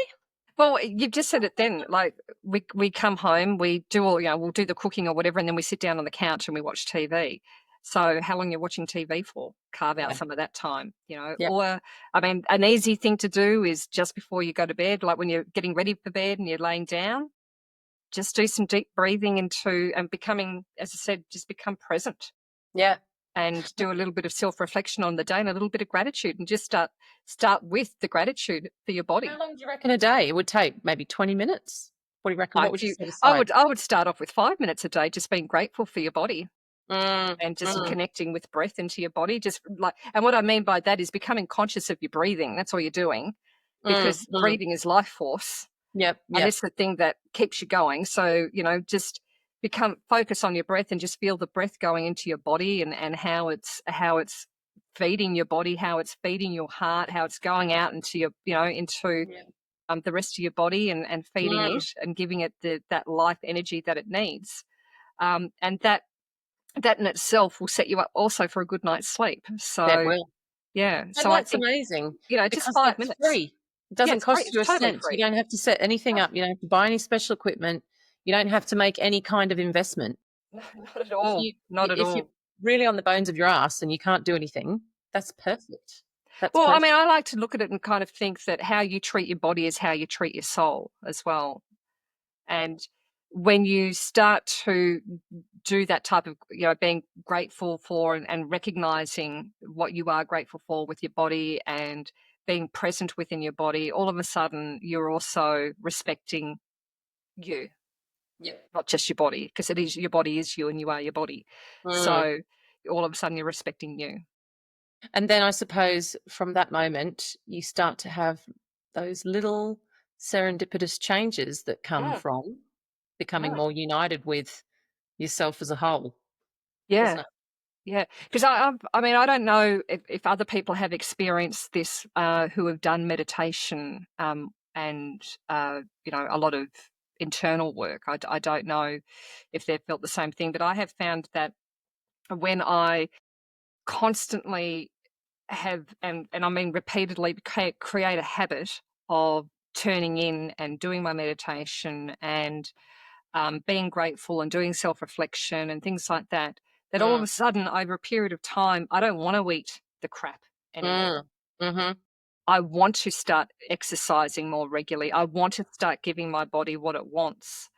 [SPEAKER 1] Well, you've just said it then. Like we come home, we do all, we'll do the cooking or whatever, and then we sit down on the couch and we watch TV. So how long you're watching TV for? Carve out
[SPEAKER 2] Yeah.
[SPEAKER 1] some of that time,
[SPEAKER 2] Yeah.
[SPEAKER 1] Or I mean, an easy thing to do is just before you go to bed, like when you're getting ready for bed and you're laying down, just do some deep breathing into and becoming, as I said, just become present
[SPEAKER 2] Yeah.
[SPEAKER 1] and do a little bit of self-reflection on the day and a little bit of gratitude and just start with the gratitude for your body.
[SPEAKER 2] How long do you reckon a day? It would take maybe 20 minutes. What do you reckon? What would you set
[SPEAKER 1] I
[SPEAKER 2] aside?
[SPEAKER 1] would start off with 5 minutes a day, just being grateful for your body
[SPEAKER 2] Mm,
[SPEAKER 1] and just
[SPEAKER 2] mm,
[SPEAKER 1] connecting with breath into your body. Just like, and what I mean by that is becoming conscious of your breathing. That's all you're doing,
[SPEAKER 2] mm,
[SPEAKER 1] because
[SPEAKER 2] mm.
[SPEAKER 1] breathing is life force,
[SPEAKER 2] Yep.
[SPEAKER 1] and
[SPEAKER 2] Yep.
[SPEAKER 1] it's the thing that keeps you going. So just focus on your breath and just feel the breath going into your body and how it's feeding your body, how it's feeding your heart, how it's going out into your into
[SPEAKER 2] Yeah.
[SPEAKER 1] the rest of your body and feeding
[SPEAKER 2] Mm,
[SPEAKER 1] it and giving it that life energy that it needs. And that in itself will set you up also for a good night's sleep.
[SPEAKER 2] that
[SPEAKER 1] So,
[SPEAKER 2] will.
[SPEAKER 1] yeah.
[SPEAKER 2] And
[SPEAKER 1] So I
[SPEAKER 2] that's
[SPEAKER 1] think,
[SPEAKER 2] amazing
[SPEAKER 1] just
[SPEAKER 2] because
[SPEAKER 1] five
[SPEAKER 2] that's
[SPEAKER 1] minutes.
[SPEAKER 2] free. It
[SPEAKER 1] Yeah,
[SPEAKER 2] doesn't
[SPEAKER 1] it's free.
[SPEAKER 2] cost
[SPEAKER 1] It's
[SPEAKER 2] you a
[SPEAKER 1] totally
[SPEAKER 2] cent. You
[SPEAKER 1] free.
[SPEAKER 2] don't have to set anything up. You don't have to buy any special equipment. You don't have to make any kind of investment.
[SPEAKER 1] No, not at
[SPEAKER 2] If
[SPEAKER 1] all.
[SPEAKER 2] you
[SPEAKER 1] Not at
[SPEAKER 2] if you're
[SPEAKER 1] all.
[SPEAKER 2] really on the bones of your ass and you can't do anything, that's perfect. That's
[SPEAKER 1] Well, I mean,
[SPEAKER 2] perfect.
[SPEAKER 1] I like to look at it and kind of think that how you treat your body is how you treat your soul as well. And when you start to do that type of, being grateful for and recognizing what you are grateful for with your body and being present within your body, all of a sudden you're also respecting you,
[SPEAKER 2] Yep.
[SPEAKER 1] not just your body, because your body is you and you are your body.
[SPEAKER 2] Mm.
[SPEAKER 1] So all of a sudden you're respecting you.
[SPEAKER 2] And then I suppose from that moment, you start to have those little serendipitous changes that come
[SPEAKER 1] Yeah.
[SPEAKER 2] from becoming
[SPEAKER 1] Yeah.
[SPEAKER 2] more united with yourself as a whole, doesn't
[SPEAKER 1] Yeah.
[SPEAKER 2] it?
[SPEAKER 1] Yeah, because I mean, I don't know if other people have experienced this who have done meditation and a lot of internal work. I don't know if they've felt the same thing, but I have found that when I constantly have and I mean repeatedly create a habit of turning in and doing my meditation and being grateful and doing self reflection and things like that, that all of
[SPEAKER 2] Mm,
[SPEAKER 1] a sudden, over a period of time, I don't want to eat the crap anymore.
[SPEAKER 2] mm, mhm.
[SPEAKER 1] I want to start exercising more regularly. I want to start giving my body what it wants,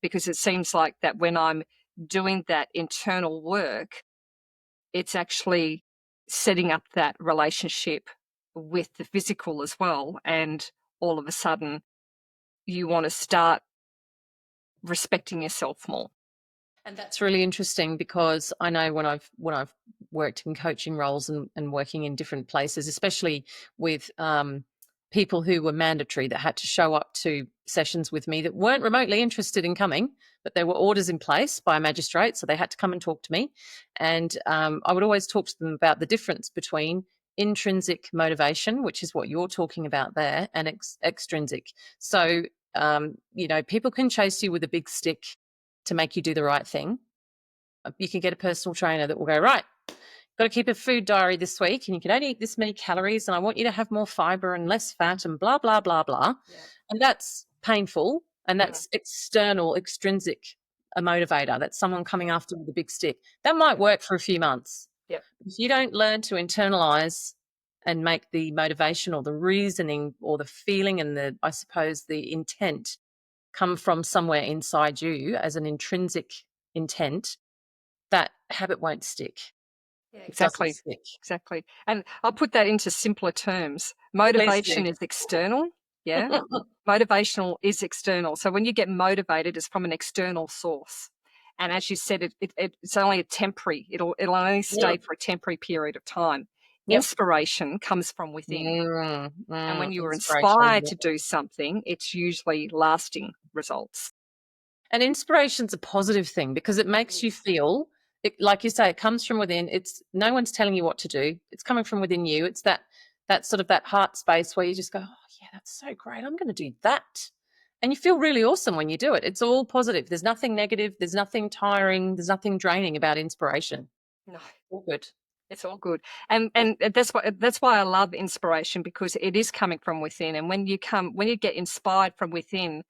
[SPEAKER 1] because it seems like that when I'm doing that internal work, it's actually setting up that relationship with the physical as well. And all of a sudden, you want to start respecting yourself more.
[SPEAKER 2] And that's really interesting because I know when I've worked in coaching roles and working in different places, especially with people who were mandatory that had to show up to sessions with me that weren't remotely interested in coming, but there were orders in place by a magistrate, so they had to come and talk to me. And I would always talk to them about the difference between intrinsic motivation, which is what you're talking about there, and extrinsic. So, people can chase you with a big stick to make you do the right thing. You can get a personal trainer that will go, right, got to keep a food diary this week and you can only eat this many calories and I want you to have more fiber and less fat and blah, blah, blah, blah.
[SPEAKER 1] Yeah.
[SPEAKER 2] And that's painful and that's external, extrinsic, a motivator. That's someone coming after with a big stick. That might work for a few months.
[SPEAKER 1] Yep.
[SPEAKER 2] If you don't learn to internalize and make the motivation or the reasoning or the feeling and the intent come from somewhere inside you as an intrinsic intent, that habit won't stick.
[SPEAKER 1] Yeah,
[SPEAKER 2] It doesn't
[SPEAKER 1] exactly.
[SPEAKER 2] stick.
[SPEAKER 1] Exactly. And I'll put that into simpler terms. Motivation is external. Yeah. Motivational is external. So when you get motivated, it's from an external source. And as you said, it's only a temporary, it'll only stay for a temporary period of time.
[SPEAKER 2] Yep.
[SPEAKER 1] Inspiration comes from within. And when you are inspired to do something, it's usually lasting results.
[SPEAKER 2] And inspiration's a positive thing because it makes you feel, like you say, it comes from within. It's no one's telling you what to do. It's coming from within you. It's that sort of that heart space where you just go, oh yeah, that's so great. I'm going to do that. And you feel really awesome when you do it. It's all positive. There's nothing negative. There's nothing tiring. There's nothing draining about inspiration.
[SPEAKER 1] No.
[SPEAKER 2] All good.
[SPEAKER 1] It's all good. And that's why I love inspiration, because it is coming from within. And when you get inspired from within,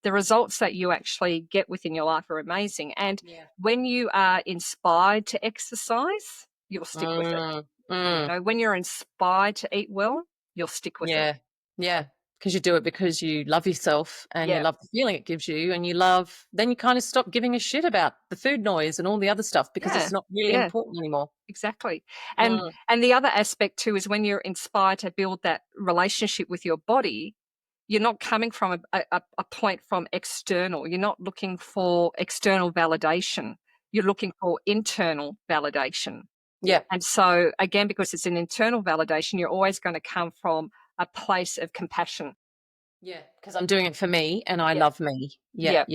[SPEAKER 1] the results that you actually get within your life are amazing. And when you are inspired to exercise, you'll stick with it. When you're inspired to eat well, you'll stick with it.
[SPEAKER 2] Yeah. Because you do it because you love yourself and you love the feeling it gives you, and then you kind of stop giving a shit about the food noise and all the other stuff because it's not really important anymore.
[SPEAKER 1] Exactly. And the other aspect too is when you're inspired to build that relationship with your body, you're not coming from a point from external. You're not looking for external validation. You're looking for internal validation.
[SPEAKER 2] Yeah.
[SPEAKER 1] And so, again, because it's an internal validation, you're always going to come from a place of compassion.
[SPEAKER 2] Yeah, because I'm doing it for me and I love me. Yeah.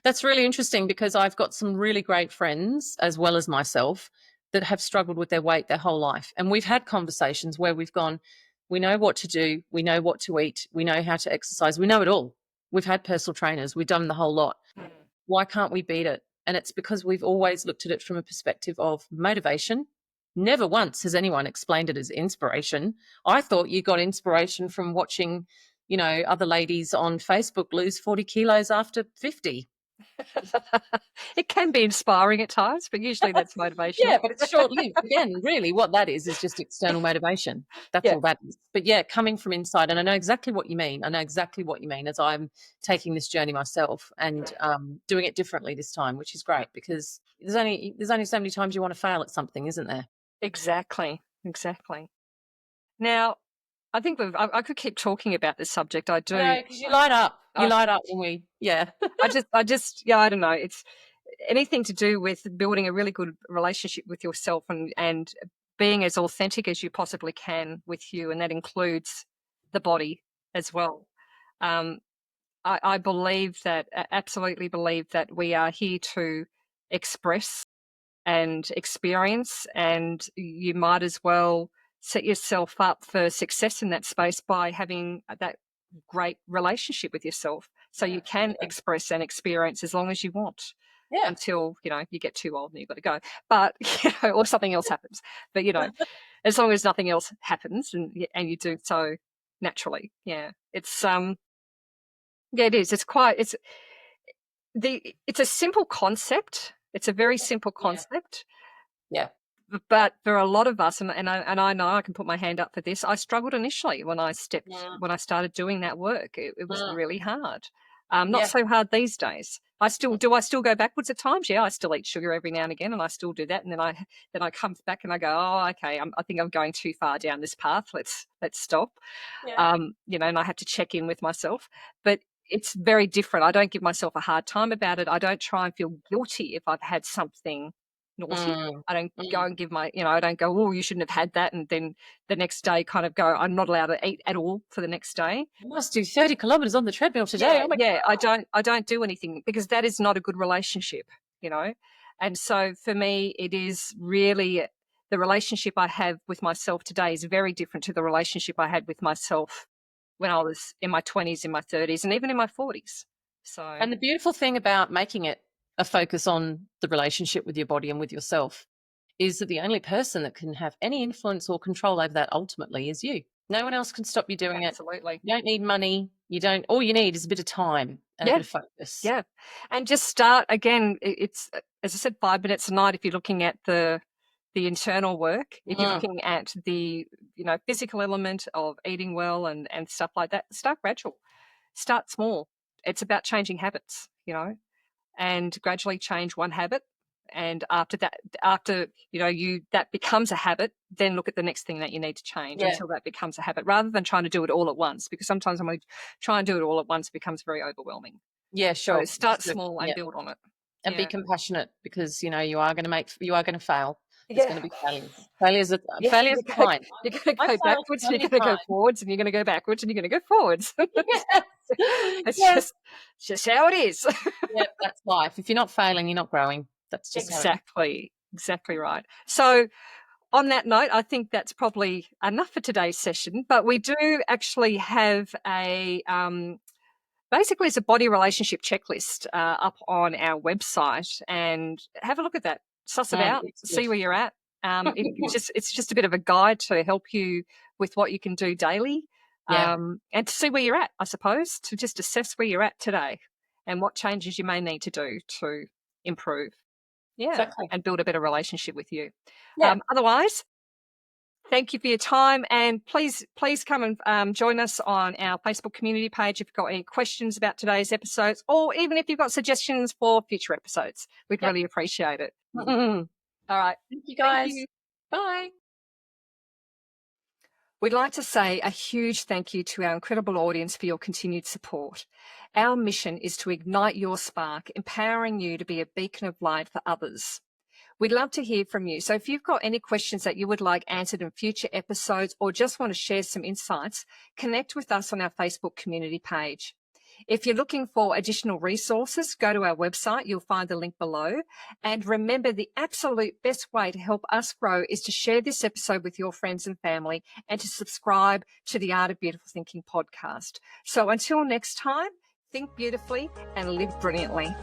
[SPEAKER 2] That's really interesting because I've got some really great friends as well as myself that have struggled with their weight their whole life. And we've had conversations where we've gone, we know what to do, we know what to eat, we know how to exercise, we know it all. We've had personal trainers, we've done the whole lot. Why can't we beat it? And it's because we've always looked at it from a perspective of motivation. Never once has anyone explained it as inspiration. I thought you got inspiration from watching, other ladies on Facebook lose 40 kilos after 50.
[SPEAKER 1] It can be inspiring at times, but usually that's motivational.
[SPEAKER 2] Yeah, but it's short-lived. Again, really what that is just external motivation. That's all that is. But yeah, coming from inside, and I know exactly what you mean. As I'm taking this journey myself and doing it differently this time, which is great because there's only so many times you want to fail at something, isn't there?
[SPEAKER 1] Exactly. Now, I think I could keep talking about this subject. I do.
[SPEAKER 2] No, because you light up. You light up when we,
[SPEAKER 1] I don't know. It's anything to do with building a really good relationship with yourself and being as authentic as you possibly can with you. And that includes the body as well. I absolutely believe that we are here to express and experience, and you might as well set yourself up for success in that space by having that great relationship with yourself, so you can express and experience as long as you want, until you get too old and you've got to go, but or something else happens. But as long as nothing else happens and you do so naturally, it's it is. It's a simple concept. It's a very simple concept.
[SPEAKER 2] Yeah.
[SPEAKER 1] But for a lot of us, and I know I can put my hand up for this, I struggled initially when I started doing that work. It was really hard. Not so hard these days. I still go backwards at times. Yeah, I still eat sugar every now and again, and I still do that. And then I come back and I go, oh, okay, I think I'm going too far down this path. Let's stop.
[SPEAKER 2] Yeah.
[SPEAKER 1] And I have to check in with myself. But it's very different. I don't give myself a hard time about it. I don't try and feel guilty if I've had something naughty. I don't go
[SPEAKER 2] mm.
[SPEAKER 1] and give my, I don't go, oh, you shouldn't have had that. And then the next day kind of go, I'm not allowed to eat at all for the next day.
[SPEAKER 2] I must do 30 kilometers on the treadmill today. Oh my
[SPEAKER 1] Yeah.
[SPEAKER 2] God.
[SPEAKER 1] I don't do anything because that is not a good relationship, you know? And so for me, it is really the relationship I have with myself today is very different to the relationship I had with myself when I was in my 20s, in my 30s, and even in my 40s. So,
[SPEAKER 2] And the beautiful thing about making it a focus on the relationship with your body and with yourself is that the only person that can have any influence or control over that ultimately is you. No one else can stop you doing it.
[SPEAKER 1] absolutely.
[SPEAKER 2] You don't need money. All you need is a bit of time and a
[SPEAKER 1] Yeah.
[SPEAKER 2] bit of focus.
[SPEAKER 1] Yeah. And just start again. It's, as I said, 5 minutes a night if you're looking at the internal work. If you're
[SPEAKER 2] Mm.
[SPEAKER 1] looking at the, physical element of eating well and stuff like that, start gradual. Start small. It's about changing habits, and gradually change one habit. And after that, that becomes a habit, then look at the next thing that you need to change
[SPEAKER 2] Yeah.
[SPEAKER 1] until that becomes a habit, rather than trying to do it all at once. Because sometimes when we try and do it all at once, it becomes very overwhelming.
[SPEAKER 2] Yeah,
[SPEAKER 1] So
[SPEAKER 2] sure.
[SPEAKER 1] start small and
[SPEAKER 2] Yeah.
[SPEAKER 1] build on it.
[SPEAKER 2] And be
[SPEAKER 1] Yeah.
[SPEAKER 2] compassionate because you are going to fail. There's going
[SPEAKER 1] Yeah.
[SPEAKER 2] to be failures. Failures are
[SPEAKER 1] Yeah.
[SPEAKER 2] failures are fine.
[SPEAKER 1] You're going to
[SPEAKER 2] I
[SPEAKER 1] go
[SPEAKER 2] failed
[SPEAKER 1] backwards and
[SPEAKER 2] plenty
[SPEAKER 1] you're
[SPEAKER 2] of
[SPEAKER 1] going to go
[SPEAKER 2] times.
[SPEAKER 1] forwards and you're going to go backwards and you're going to go forwards.
[SPEAKER 2] Yes.
[SPEAKER 1] It's
[SPEAKER 2] Yes.
[SPEAKER 1] just how it is.
[SPEAKER 2] Yeah, that's life. If you're not failing, you're not growing. That's just how it is.
[SPEAKER 1] Exactly right. So on that note, I think that's probably enough for today's session, but we do actually have a basically it's a body relationship checklist up on our website, and have a look at that, suss it out,
[SPEAKER 2] It's
[SPEAKER 1] see where
[SPEAKER 2] good.
[SPEAKER 1] you're at. It's just a bit of a guide to help you with what you can do daily,
[SPEAKER 2] Yeah,
[SPEAKER 1] and to see where you're at, I suppose, to just assess where you're at today and what changes you may need to do to improve. Yeah,
[SPEAKER 2] exactly.
[SPEAKER 1] and build a better relationship with you.
[SPEAKER 2] Yeah,
[SPEAKER 1] Otherwise, thank you for your time, and please come and join us on our Facebook community page if you've got any questions about today's episodes, or even if you've got suggestions for future episodes. We'd
[SPEAKER 2] yep.
[SPEAKER 1] really appreciate it.
[SPEAKER 2] Thank
[SPEAKER 1] All right.
[SPEAKER 2] you
[SPEAKER 1] Thank
[SPEAKER 2] guys.
[SPEAKER 1] you.
[SPEAKER 2] Bye.
[SPEAKER 1] We'd like to say a huge thank you to our incredible audience for your continued support. Our mission is to ignite your spark, empowering you to be a beacon of light for others. We'd love to hear from you. So if you've got any questions that you would like answered in future episodes or just want to share some insights, connect with us on our Facebook community page. If you're looking for additional resources, go to our website. You'll find the link below. And remember, the absolute best way to help us grow is to share this episode with your friends and family and to subscribe to the Art of Beautiful Thinking podcast. So until next time, think beautifully and live brilliantly.